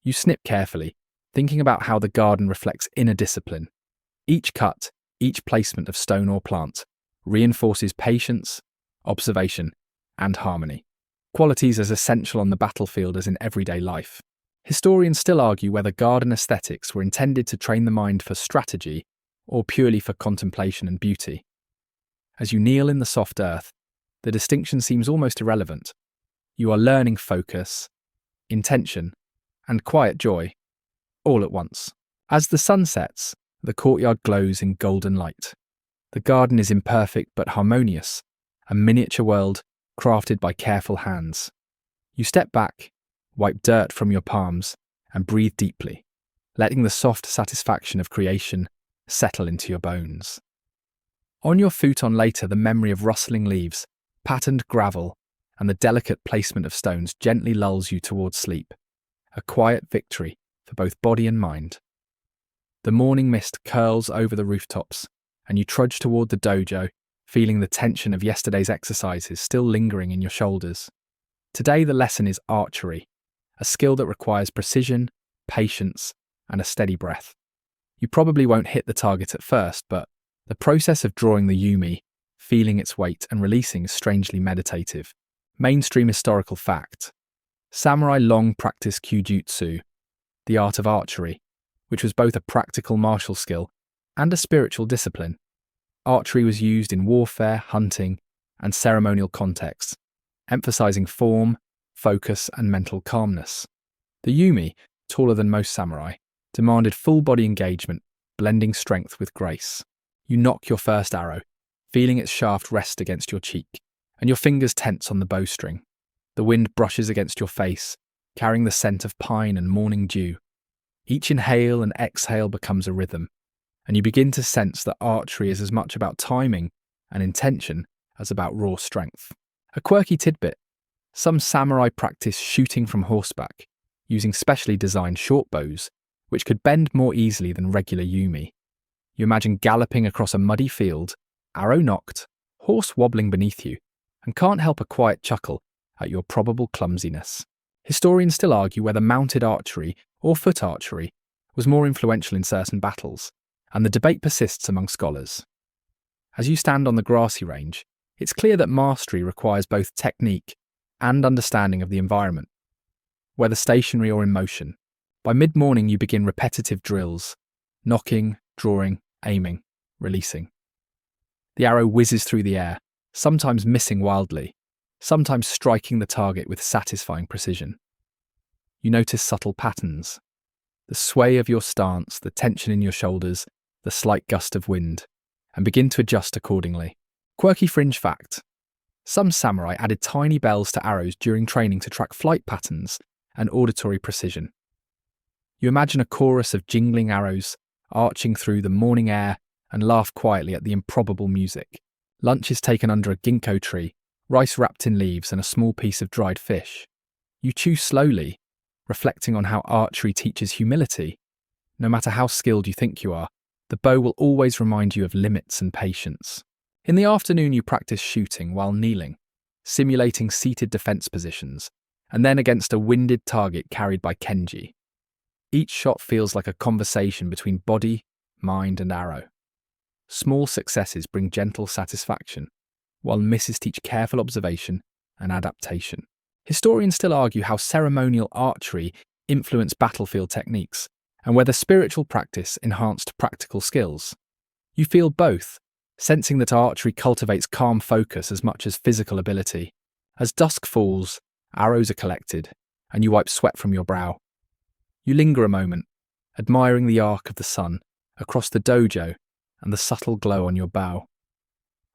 You snip carefully, thinking about how the garden reflects inner discipline. Each cut, each placement of stone or plant reinforces patience, observation, and harmony, qualities as essential on the battlefield as in everyday life. Historians still argue whether garden aesthetics were intended to train the mind for strategy or purely for contemplation and beauty. As you kneel in the soft earth, the distinction seems almost irrelevant. You are learning focus, intention, and quiet joy, all at once. As the sun sets, the courtyard glows in golden light. The garden is imperfect but harmonious, a miniature world crafted by careful hands. You step back, wipe dirt from your palms, and breathe deeply, letting the soft satisfaction of creation settle into your bones. On your futon later, the memory of rustling leaves, patterned gravel, and the delicate placement of stones gently lulls you towards sleep, a quiet victory for both body and mind. The morning mist curls over the rooftops, and you trudge toward the dojo, feeling the tension of yesterday's exercises still lingering in your shoulders. Today the lesson is archery, a skill that requires precision, patience, and a steady breath. You probably won't hit the target at first, but the process of drawing the yumi, feeling its weight, and releasing is strangely meditative. Mainstream historical fact. Samurai long practiced kyujutsu, the art of archery, which was both a practical martial skill and a spiritual discipline. Archery was used in warfare, hunting, and ceremonial contexts, emphasizing form, focus, and mental calmness. The yumi, taller than most samurai, demanded full-body engagement, blending strength with grace. You nock your first arrow, feeling its shaft rest against your cheek, and your fingers tense on the bowstring. The wind brushes against your face, carrying the scent of pine and morning dew. Each inhale and exhale becomes a rhythm, and you begin to sense that archery is as much about timing and intention as about raw strength. A quirky tidbit: some samurai practice shooting from horseback, using specially designed short bows, which could bend more easily than regular yumi. You imagine galloping across a muddy field, arrow nocked, horse wobbling beneath you, and can't help a quiet chuckle at your probable clumsiness. Historians still argue whether mounted archery or foot archery was more influential in certain battles, and the debate persists among scholars. As you stand on the grassy range, it's clear that mastery requires both technique and understanding of the environment, whether stationary or in motion. By mid-morning, you begin repetitive drills, knocking, drawing, aiming, releasing. The arrow whizzes through the air, sometimes missing wildly, sometimes striking the target with satisfying precision. You notice subtle patterns, the sway of your stance, the tension in your shoulders, the slight gust of wind, and begin to adjust accordingly. Quirky fringe fact: some samurai added tiny bells to arrows during training to track flight patterns and auditory precision. You imagine a chorus of jingling arrows arching through the morning air and laugh quietly at the improbable music. Lunch is taken under a ginkgo tree, rice wrapped in leaves, and a small piece of dried fish. You chew slowly, reflecting on how archery teaches humility. No matter how skilled you think you are, the bow will always remind you of limits and patience. In the afternoon, you practice shooting while kneeling, simulating seated defense positions, and then against a winded target carried by kenji. Each shot feels like a conversation between body, mind, and arrow. Small successes bring gentle satisfaction, while misses teach careful observation and adaptation. Historians still argue how ceremonial archery influenced battlefield techniques, and whether spiritual practice enhanced practical skills. You feel both, sensing that archery cultivates calm focus as much as physical ability. As dusk falls, arrows are collected, and you wipe sweat from your brow. You linger a moment, admiring the arc of the sun across the dojo and the subtle glow on your bow.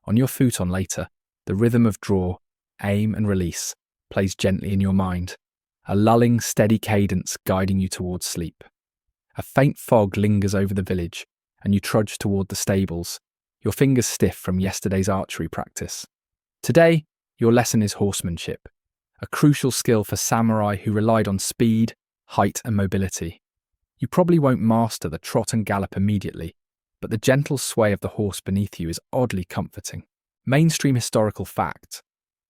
On your futon later, the rhythm of draw, aim, and release plays gently in your mind, a lulling, steady cadence guiding you towards sleep. A faint fog lingers over the village, and you trudge toward the stables, your fingers stiff from yesterday's archery practice. Today, Your lesson is horsemanship, a crucial skill for samurai who relied on speed, height, and mobility. You probably won't master the trot and gallop immediately, but the gentle sway of the horse beneath you is oddly comforting. Mainstream historical fact: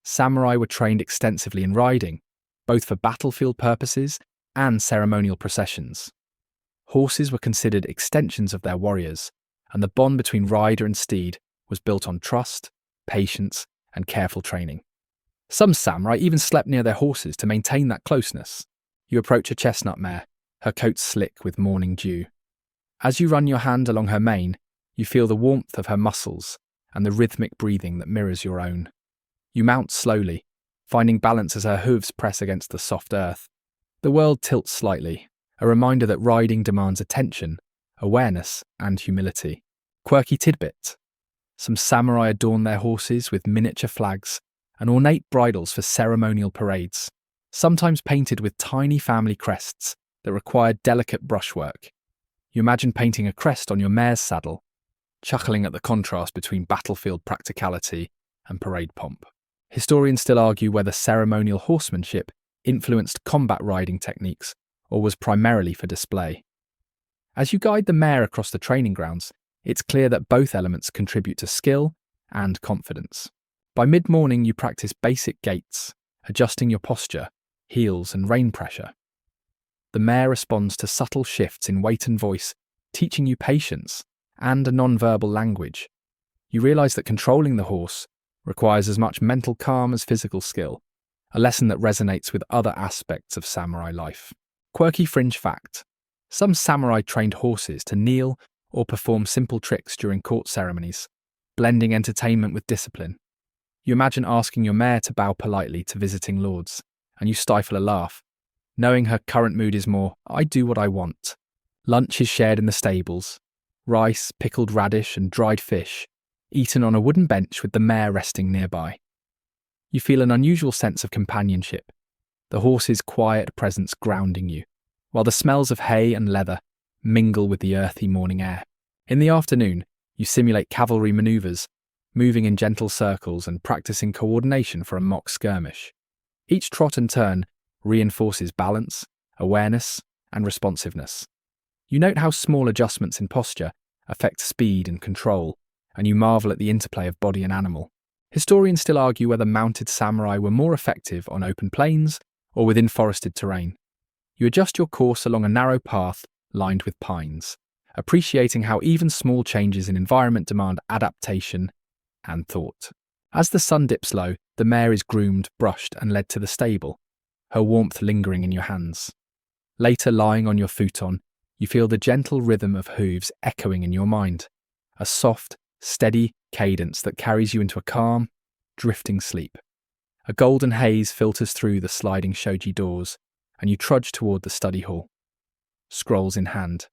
samurai were trained extensively in riding, both for battlefield purposes and ceremonial processions. Horses were considered extensions of their warriors, and the bond between rider and steed was built on trust, patience, and careful training. Some samurai even slept near their horses to maintain that closeness. You approach a chestnut mare, her coat slick with morning dew. As you run your hand along her mane, you feel the warmth of her muscles and the rhythmic breathing that mirrors your own. You mount slowly, finding balance as her hooves press against the soft earth. The world tilts slightly, a reminder that riding demands attention, awareness, and humility. Quirky tidbit: some samurai adorn their horses with miniature flags and ornate bridles for ceremonial parades, sometimes painted with tiny family crests that require delicate brushwork. You imagine painting a crest on your mare's saddle, chuckling at the contrast between battlefield practicality and parade pomp. Historians still argue whether ceremonial horsemanship influenced combat riding techniques or was primarily for display. As you guide the mare across the training grounds, it's clear that both elements contribute to skill and confidence. By mid-morning, you practice basic gaits, adjusting your posture, heels, and rein pressure. The mare responds to subtle shifts in weight and voice, teaching you patience and a non-verbal language. You realize that controlling the horse requires as much mental calm as physical skill, a lesson that resonates with other aspects of samurai life. Quirky fringe fact: some samurai trained horses to kneel or perform simple tricks during court ceremonies, blending entertainment with discipline. You imagine asking your mare to bow politely to visiting lords, and you stifle a laugh, knowing her current mood is more, "I do what I want." Lunch is shared in the stables: rice, pickled radish, and dried fish, eaten on a wooden bench with the mare resting nearby. You feel an unusual sense of companionship, the horse's quiet presence grounding you, while the smells of hay and leather mingle with the earthy morning air. In the afternoon, you simulate cavalry maneuvers, moving in gentle circles and practicing coordination for a mock skirmish. Each trot and turn reinforces balance, awareness, and responsiveness. You note how small adjustments in posture affect speed and control, and you marvel at the interplay of body and animal. Historians still argue whether mounted samurai were more effective on open plains or within forested terrain. You adjust your course along a narrow path lined with pines, appreciating how even small changes in environment demand adaptation and thought. As the sun dips low, the mare is groomed, brushed, and led to the stable, her warmth lingering in your hands. Later, lying on your futon, you feel the gentle rhythm of hooves echoing in your mind, a soft, steady cadence that carries you into a calm, drifting sleep. A golden haze filters through the sliding shoji doors, and you trudge toward the study hall, scrolls in hand.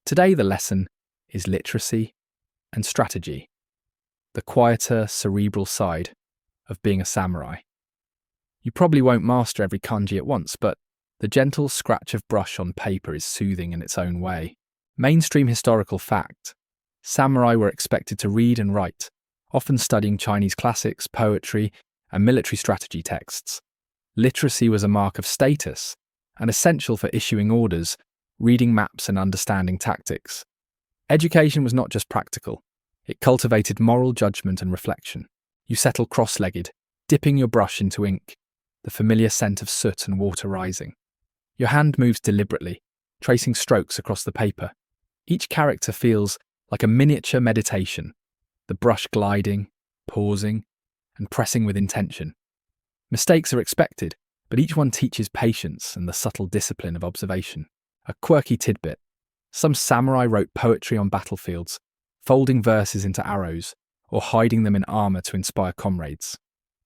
Today the lesson is literacy and strategy, the quieter, cerebral side of being a samurai. You probably won't master every kanji at once, but the gentle scratch of brush on paper is soothing in its own way. Mainstream historical fact: samurai were expected to read and write, often studying Chinese classics, poetry, and military strategy texts. Literacy was a mark of status and essential for issuing orders, reading maps, and understanding tactics. Education was not just practical, it cultivated moral judgment and reflection. You settle cross-legged, dipping your brush into ink, the familiar scent of soot and water rising. Your hand moves deliberately, tracing strokes across the paper. Each character feels like a miniature meditation, the brush gliding, pausing, and pressing with intention. Mistakes are expected, but each one teaches patience and the subtle discipline of observation. A quirky tidbit: some samurai wrote poetry on battlefields, folding verses into arrows, or hiding them in armor to inspire comrades.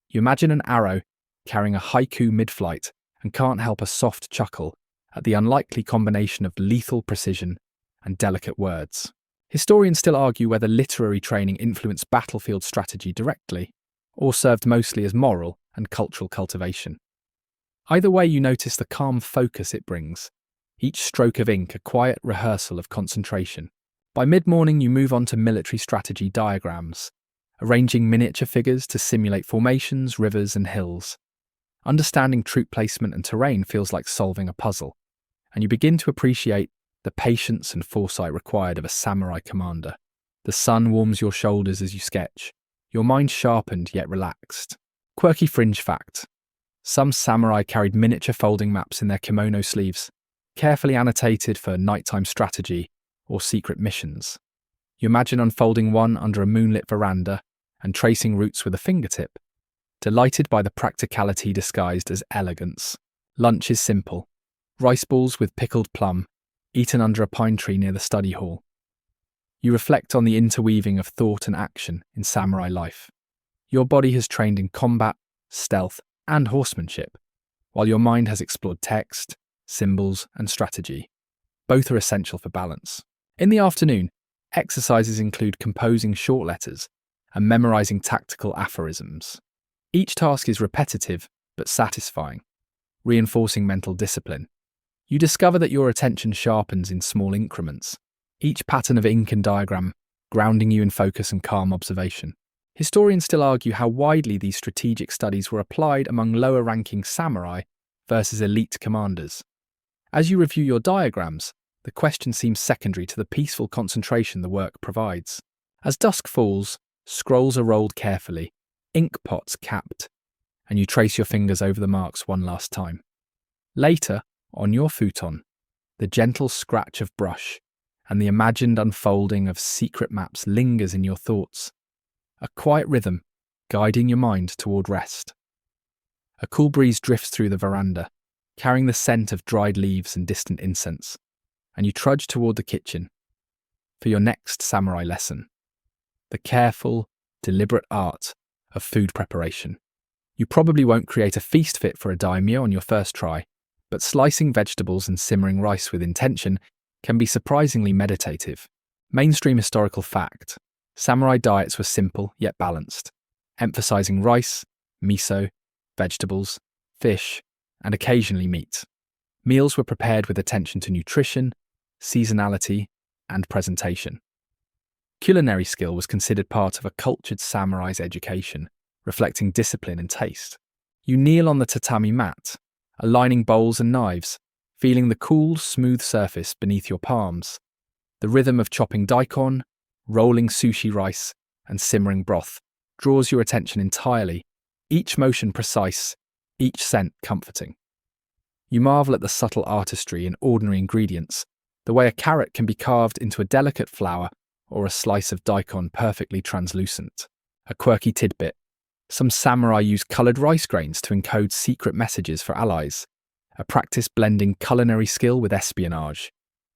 You imagine an arrow carrying a haiku mid-flight and can't help a soft chuckle at the unlikely combination of lethal precision and delicate words. Historians still argue whether literary training influenced battlefield strategy directly, or served mostly as moral and cultural cultivation. Either way, you notice the calm focus it brings, each stroke of ink a quiet rehearsal of concentration. By mid-morning, you move on to military strategy diagrams, arranging miniature figures to simulate formations, rivers, and hills. Understanding troop placement and terrain feels like solving a puzzle, and you begin to appreciate the patience and foresight required of a samurai commander. The sun warms your shoulders as you sketch, your mind sharpened yet relaxed. Quirky fringe fact: some samurai carried miniature folding maps in their kimono sleeves, carefully annotated for nighttime strategy or secret missions. You imagine unfolding one under a moonlit veranda and tracing routes with a fingertip, delighted by the practicality disguised as elegance. Lunch is simple: rice balls with pickled plum, eaten under a pine tree near the study hall. You reflect on the interweaving of thought and action in samurai life. Your body has trained in combat, stealth, and horsemanship, while your mind has explored text, symbols, and strategy. Both are essential for balance. In the afternoon, exercises include composing short letters and memorizing tactical aphorisms. Each task is repetitive but satisfying, reinforcing mental discipline. You discover that your attention sharpens in small increments, each pattern of ink and diagram grounding you in focus and calm observation. Historians still argue how widely these strategic studies were applied among lower-ranking samurai versus elite commanders. As you review your diagrams, the question seems secondary to the peaceful concentration the work provides. As dusk falls, scrolls are rolled carefully, ink pots capped, and you trace your fingers over the marks one last time. Later, on your futon, the gentle scratch of brush and the imagined unfolding of secret maps lingers in your thoughts, a quiet rhythm guiding your mind toward rest. A cool breeze drifts through the veranda, carrying the scent of dried leaves and distant incense, and you trudge toward the kitchen for your next samurai lesson: the careful, deliberate art of food preparation. You probably won't create a feast fit for a daimyo on your first try, but slicing vegetables and simmering rice with intention can be surprisingly meditative. Mainstream historical fact: samurai diets were simple yet balanced, emphasizing rice, miso, vegetables, fish, and occasionally meat. Meals were prepared with attention to nutrition, seasonality, and presentation. Culinary skill was considered part of a cultured samurai's education, reflecting discipline and taste. You kneel on the tatami mat, aligning bowls and knives, feeling the cool, smooth surface beneath your palms. The rhythm of chopping daikon, rolling sushi rice, and simmering broth draws your attention entirely, each motion precise, each scent comforting. You marvel at the subtle artistry in ordinary ingredients, the way a carrot can be carved into a delicate flower or a slice of daikon perfectly translucent. A quirky tidbit: some samurai use coloured rice grains to encode secret messages for allies, a practice blending culinary skill with espionage.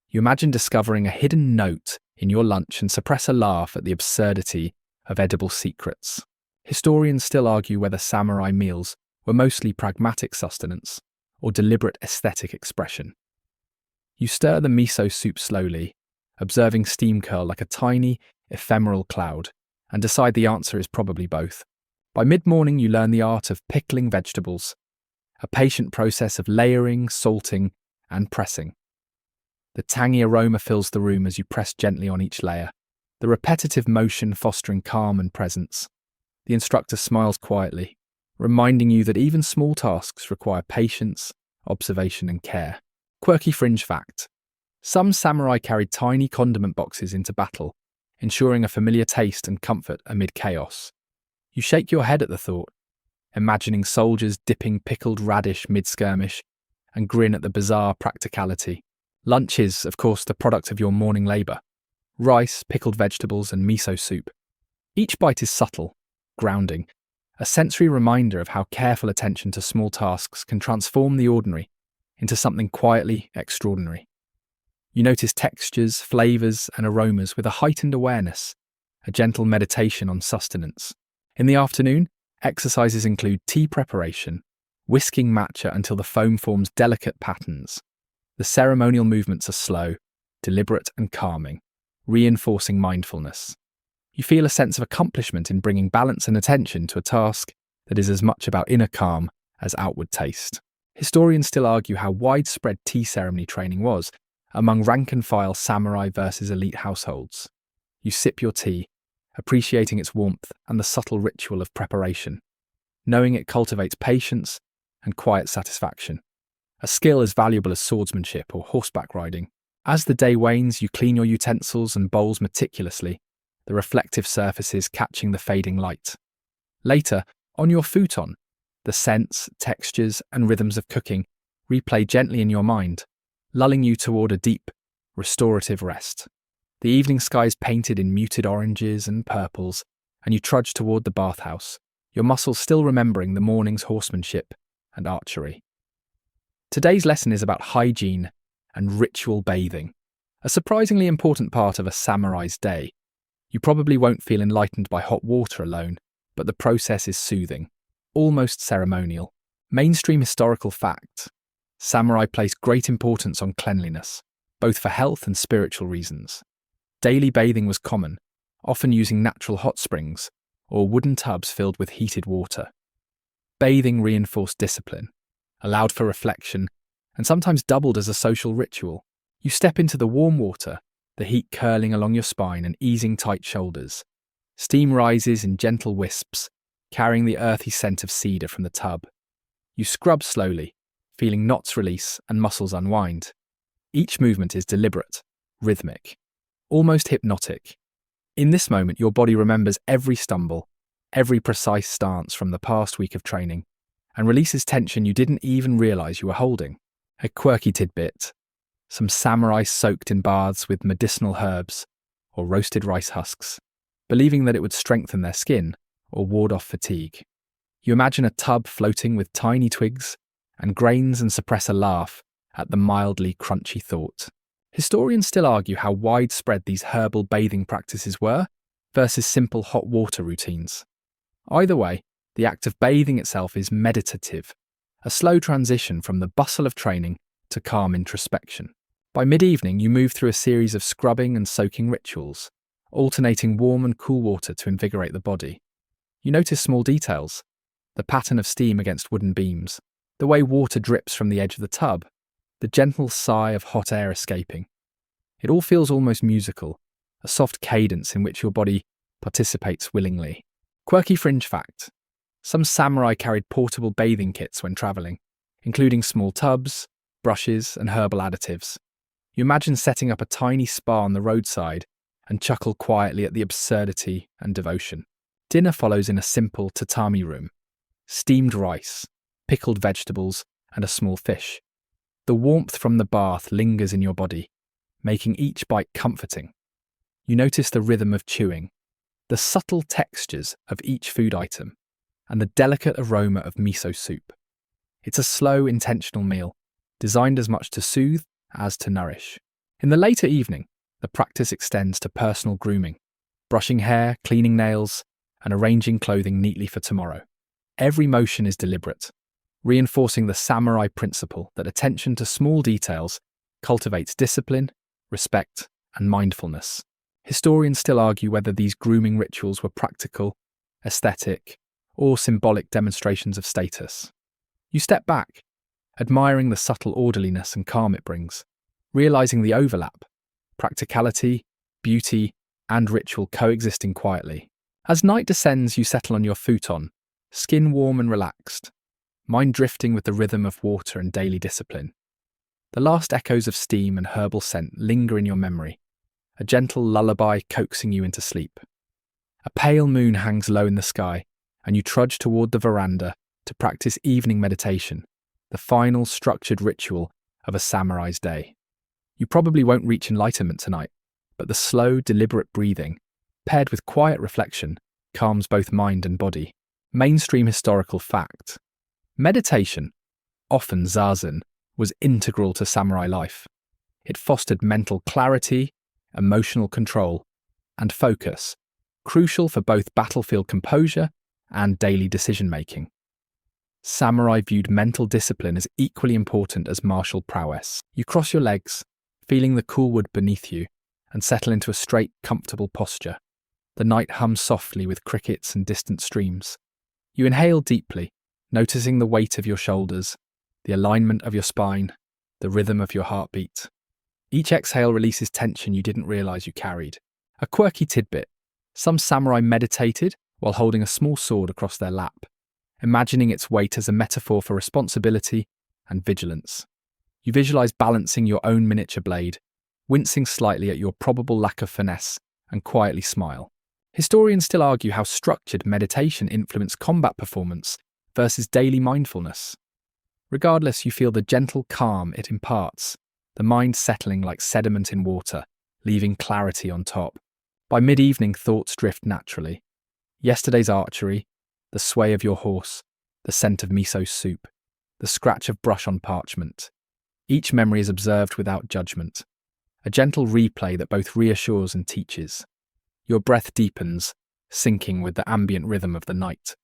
You imagine discovering a hidden note in your lunch and suppress a laugh at the absurdity of edible secrets. Historians still argue whether samurai meals were mostly pragmatic sustenance or deliberate aesthetic expression. You stir the miso soup slowly, observing steam curl like a tiny, ephemeral cloud, and decide the answer is probably both. By mid-morning, you learn the art of pickling vegetables, a patient process of layering, salting, and pressing. The tangy aroma fills the room as you press gently on each layer, the repetitive motion fostering calm and presence. The instructor smiles quietly, reminding you that even small tasks require patience, observation, and care. Quirky fringe fact: some samurai carried tiny condiment boxes into battle, ensuring a familiar taste and comfort amid chaos. You shake your head at the thought, imagining soldiers dipping pickled radish mid-skirmish, and grin at the bizarre practicality. Lunch is, of course, the product of your morning labour: rice, pickled vegetables, and miso soup. Each bite is subtle, grounding, a sensory reminder of how careful attention to small tasks can transform the ordinary into something quietly extraordinary. You notice textures, flavours, and aromas with a heightened awareness, a gentle meditation on sustenance. In the afternoon, exercises include tea preparation, whisking matcha until the foam forms delicate patterns. The ceremonial movements are slow, deliberate, and calming, reinforcing mindfulness. You feel a sense of accomplishment in bringing balance and attention to a task that is as much about inner calm as outward taste. Historians still argue how widespread tea ceremony training was among rank-and-file samurai versus elite households. You sip your tea, appreciating its warmth and the subtle ritual of preparation, knowing it cultivates patience and quiet satisfaction. A skill as valuable as swordsmanship or horseback riding. As the day wanes, you clean your utensils and bowls meticulously, the reflective surfaces catching the fading light. Later, on your futon, the scents, textures, and rhythms of cooking replay gently in your mind, lulling you toward a deep, restorative rest. The evening sky is painted in muted oranges and purples, and you trudge toward the bathhouse, your muscles still remembering the morning's horsemanship and archery. Today's lesson is about hygiene and ritual bathing, a surprisingly important part of a samurai's day. You probably won't feel enlightened by hot water alone, but the process is soothing, almost ceremonial. Mainstream historical fact: samurai placed great importance on cleanliness, both for health and spiritual reasons. Daily bathing was common, often using natural hot springs or wooden tubs filled with heated water. Bathing reinforced discipline, allowed for reflection, and sometimes doubled as a social ritual. You step into the warm water, the heat curling along your spine and easing tight shoulders. Steam rises in gentle wisps, carrying the earthy scent of cedar from the tub. You scrub slowly, feeling knots release and muscles unwind. Each movement is deliberate, rhythmic, almost hypnotic. In this moment, your body remembers every stumble, every precise stance from the past week of training, and releases tension you didn't even realize you were holding. A quirky tidbit: some samurai soaked in baths with medicinal herbs or roasted rice husks, believing that it would strengthen their skin or ward off fatigue. You imagine a tub floating with tiny twigs and grains and suppress a laugh at the mildly crunchy thought. Historians still argue how widespread these herbal bathing practices were versus simple hot water routines. Either way, the act of bathing itself is meditative, a slow transition from the bustle of training to calm introspection. By mid-evening, you move through a series of scrubbing and soaking rituals, alternating warm and cool water to invigorate the body. You notice small details: the pattern of steam against wooden beams, the way water drips from the edge of the tub, the gentle sigh of hot air escaping. It all feels almost musical, a soft cadence in which your body participates willingly. Quirky fringe fact: some samurai carried portable bathing kits when travelling, including small tubs, brushes, and herbal additives. You imagine setting up a tiny spa on the roadside and chuckle quietly at the absurdity and devotion. Dinner follows in a simple tatami room: steamed rice, pickled vegetables, and a small fish. The warmth from the bath lingers in your body, making each bite comforting. You notice the rhythm of chewing, the subtle textures of each food item, and the delicate aroma of miso soup. It's a slow, intentional meal, designed as much to soothe as to nourish. In the later evening, the practice extends to personal grooming, brushing hair, cleaning nails, and arranging clothing neatly for tomorrow. Every motion is deliberate, reinforcing the samurai principle that attention to small details cultivates discipline, respect, and mindfulness. Historians still argue whether these grooming rituals were practical, aesthetic, or symbolic demonstrations of status. You step back, admiring the subtle orderliness and calm it brings, realizing the overlap: practicality, beauty, and ritual coexisting quietly. As night descends, you settle on your futon, skin warm and relaxed, mind drifting with the rhythm of water and daily discipline. The last echoes of steam and herbal scent linger in your memory, a gentle lullaby coaxing you into sleep. A pale moon hangs low in the sky, and you trudge toward the veranda to practice evening meditation, the final structured ritual of a samurai's day. You probably won't reach enlightenment tonight, but the slow, deliberate breathing, paired with quiet reflection, calms both mind and body. Mainstream historical fact: meditation, often zazen, was integral to samurai life. It fostered mental clarity, emotional control, and focus, crucial for both battlefield composure and daily decision-making. Samurai viewed mental discipline as equally important as martial prowess. You cross your legs, feeling the cool wood beneath you, and settle into a straight, comfortable posture. The night hums softly with crickets and distant streams. You inhale deeply, noticing the weight of your shoulders, the alignment of your spine, the rhythm of your heartbeat. Each exhale releases tension you didn't realize you carried. A quirky tidbit: Some samurai meditated while holding a small sword across their lap, imagining its weight as a metaphor for responsibility and vigilance. You visualize balancing your own miniature blade, wincing slightly at your probable lack of finesse, and quietly smile. Historians still argue how structured meditation influenced combat performance versus daily mindfulness. Regardless, you feel the gentle calm it imparts, the mind settling like sediment in water, leaving clarity on top. By mid-evening, thoughts drift naturally. Yesterday's archery, the sway of your horse, the scent of miso soup, the scratch of brush on parchment. Each memory is observed without judgment, a gentle replay that both reassures and teaches. Your breath deepens, syncing with the ambient rhythm of the night.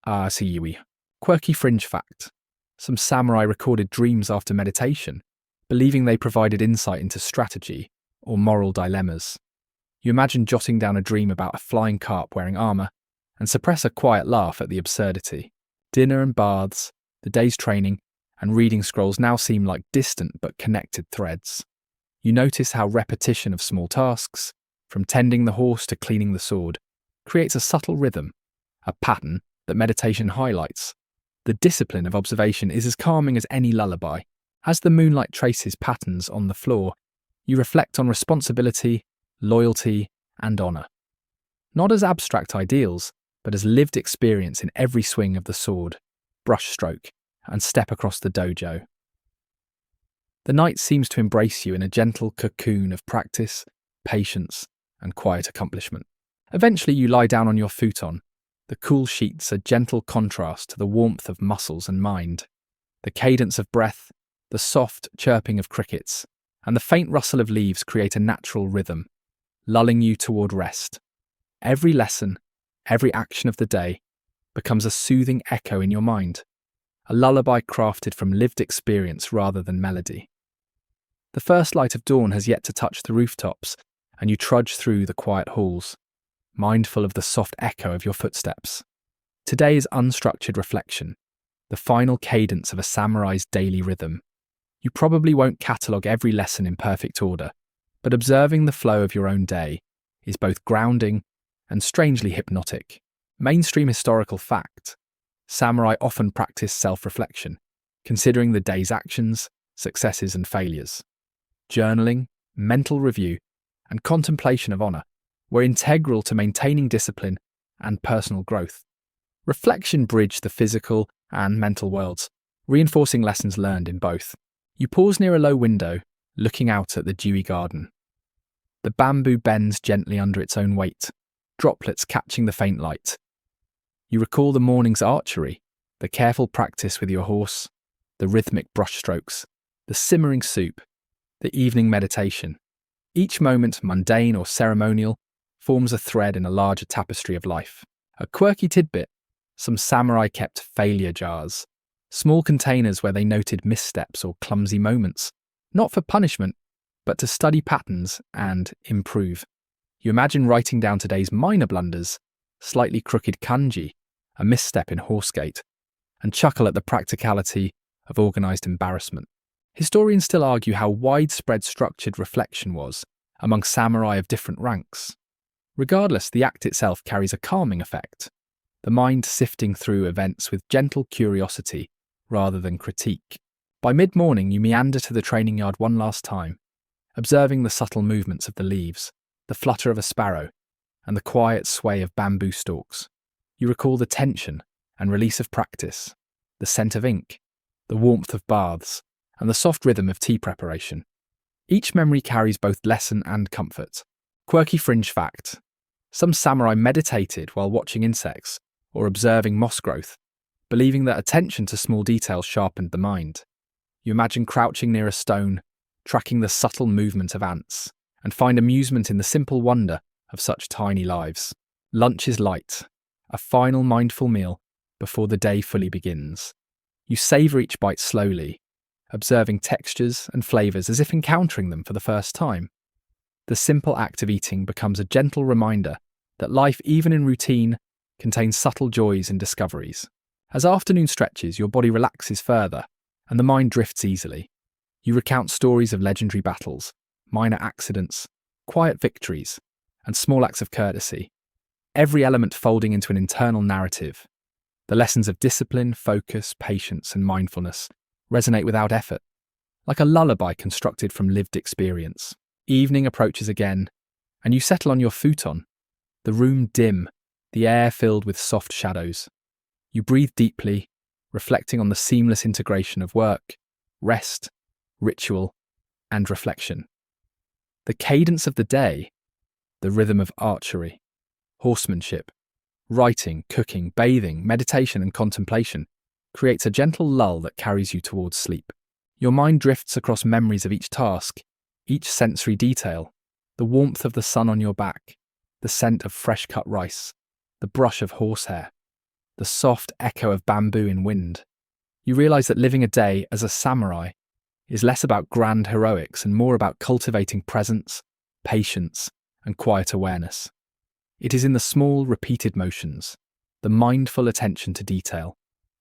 Siyui. Quirky fringe fact. Some samurai recorded dreams after meditation, believing they provided insight into strategy or moral dilemmas. You imagine jotting down a dream about a flying carp wearing armor and suppress a quiet laugh at the absurdity. Dinner and baths, the day's training, and reading scrolls now seem like distant but connected threads. You notice how repetition of small tasks, from tending the horse to cleaning the sword, creates a subtle rhythm, a pattern that meditation highlights. The discipline of observation is as calming as any lullaby. As the moonlight traces patterns on the floor, you reflect on responsibility, loyalty, and honor. Not as abstract ideals, but as lived experience in every swing of the sword, brushstroke, and step across the dojo. The night seems to embrace you in a gentle cocoon of practice, patience, and quiet accomplishment. Eventually you lie down on your futon, the cool sheets a gentle contrast to the warmth of muscles and mind. The cadence of breath, the soft chirping of crickets, and the faint rustle of leaves create a natural rhythm, lulling you toward rest. Every lesson, every action of the day, becomes a soothing echo in your mind, a lullaby crafted from lived experience rather than melody. The first light of dawn has yet to touch the rooftops, and you trudge through the quiet halls, mindful of the soft echo of your footsteps. Today is unstructured reflection, the final cadence of a samurai's daily rhythm. You probably won't catalogue every lesson in perfect order, but observing the flow of your own day is both grounding and strangely hypnotic. Mainstream historical fact: samurai often practice self-reflection, considering the day's actions, successes and failures. Journaling, mental review, and contemplation of honor were integral to maintaining discipline and personal growth. Reflection bridged the physical and mental worlds, reinforcing lessons learned in both. You pause near a low window, looking out at the dewy garden. The bamboo bends gently under its own weight, droplets catching the faint light. You recall the morning's archery, the careful practice with your horse, the rhythmic brushstrokes, the simmering soup, the evening meditation. Each moment, mundane or ceremonial, forms a thread in a larger tapestry of life. A quirky tidbit: some samurai kept failure jars, small containers where they noted missteps or clumsy moments, not for punishment, but to study patterns and improve. You imagine writing down today's minor blunders, slightly crooked kanji, a misstep in horse gait, and chuckle at the practicality of organised embarrassment. Historians still argue how widespread structured reflection was among samurai of different ranks. Regardless, the act itself carries a calming effect, the mind sifting through events with gentle curiosity rather than critique. By mid-morning, you meander to the training yard one last time, observing the subtle movements of the leaves, the flutter of a sparrow, and the quiet sway of bamboo stalks. You recall the tension and release of practice, the scent of ink, the warmth of baths, and the soft rhythm of tea preparation. Each memory carries both lesson and comfort. Quirky fringe fact: some samurai meditated while watching insects or observing moss growth, believing that attention to small details sharpened the mind. You imagine crouching near a stone, tracking the subtle movement of ants, and find amusement in the simple wonder of such tiny lives. Lunch is light, a final mindful meal before the day fully begins. You savour each bite slowly, observing textures and flavours as if encountering them for the first time. The simple act of eating becomes a gentle reminder that life, even in routine, contains subtle joys and discoveries. As afternoon stretches, your body relaxes further, and the mind drifts easily. You recount stories of legendary battles, minor accidents, quiet victories, and small acts of courtesy, every element folding into an internal narrative. The lessons of discipline, focus, patience, and mindfulness resonate without effort, like a lullaby constructed from lived experience. Evening approaches again, and you settle on your futon, the room dim, the air filled with soft shadows. You breathe deeply, reflecting on the seamless integration of work, rest, ritual, and reflection. The cadence of the day, the rhythm of archery, horsemanship, writing, cooking, bathing, meditation, and contemplation, creates a gentle lull that carries you towards sleep. Your mind drifts across memories of each task, each sensory detail, the warmth of the sun on your back, the scent of fresh-cut rice, the brush of horsehair, the soft echo of bamboo in wind. You realize that living a day as a samurai is less about grand heroics and more about cultivating presence, patience, and quiet awareness. It is in the small, repeated motions, the mindful attention to detail,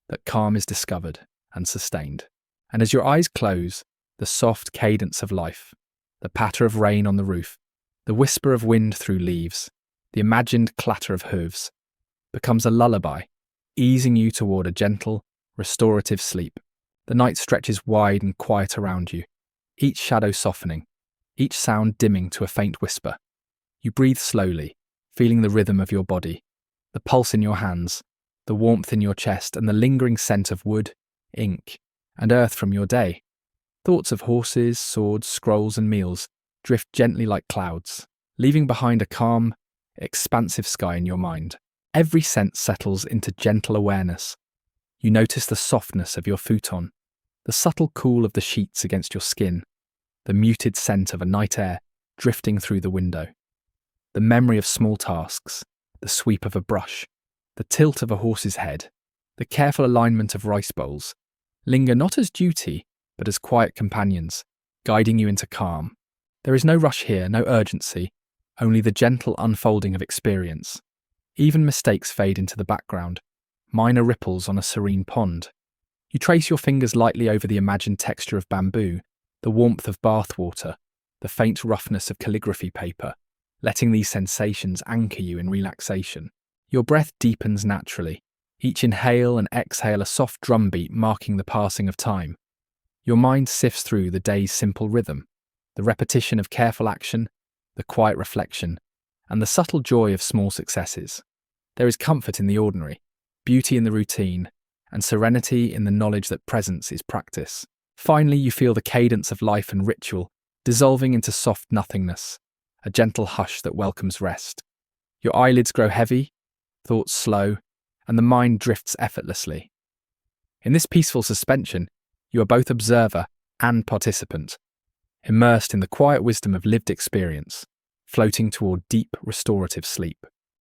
that calm is discovered and sustained. And as your eyes close, the soft cadence of life, the patter of rain on the roof, the whisper of wind through leaves, the imagined clatter of hooves, becomes a lullaby, easing you toward a gentle, restorative sleep. The night stretches wide and quiet around you, each shadow softening, each sound dimming to a faint whisper. You breathe slowly, feeling the rhythm of your body, the pulse in your hands, the warmth in your chest, and the lingering scent of wood, ink, and earth from your day. Thoughts of horses, swords, scrolls, and meals drift gently like clouds, leaving behind a calm, expansive sky in your mind. Every sense settles into gentle awareness. You notice the softness of your futon, the subtle cool of the sheets against your skin, the muted scent of a night air drifting through the window. The memory of small tasks, the sweep of a brush, the tilt of a horse's head, the careful alignment of rice bowls, linger not as duty, but as quiet companions, guiding you into calm. There is no rush here, no urgency, only the gentle unfolding of experience. Even mistakes fade into the background, minor ripples on a serene pond. You trace your fingers lightly over the imagined texture of bamboo, the warmth of bath water, the faint roughness of calligraphy paper, letting these sensations anchor you in relaxation. Your breath deepens naturally, each inhale and exhale a soft drumbeat marking the passing of time. Your mind sifts through the day's simple rhythm, the repetition of careful action, the quiet reflection, and the subtle joy of small successes. There is comfort in the ordinary, beauty in the routine, and serenity in the knowledge that presence is practice. Finally, you feel the cadence of life and ritual dissolving into soft nothingness, a gentle hush that welcomes rest. Your eyelids grow heavy, thoughts slow, and the mind drifts effortlessly. In this peaceful suspension, you are both observer and participant, immersed in the quiet wisdom of lived experience, floating toward deep, restorative sleep.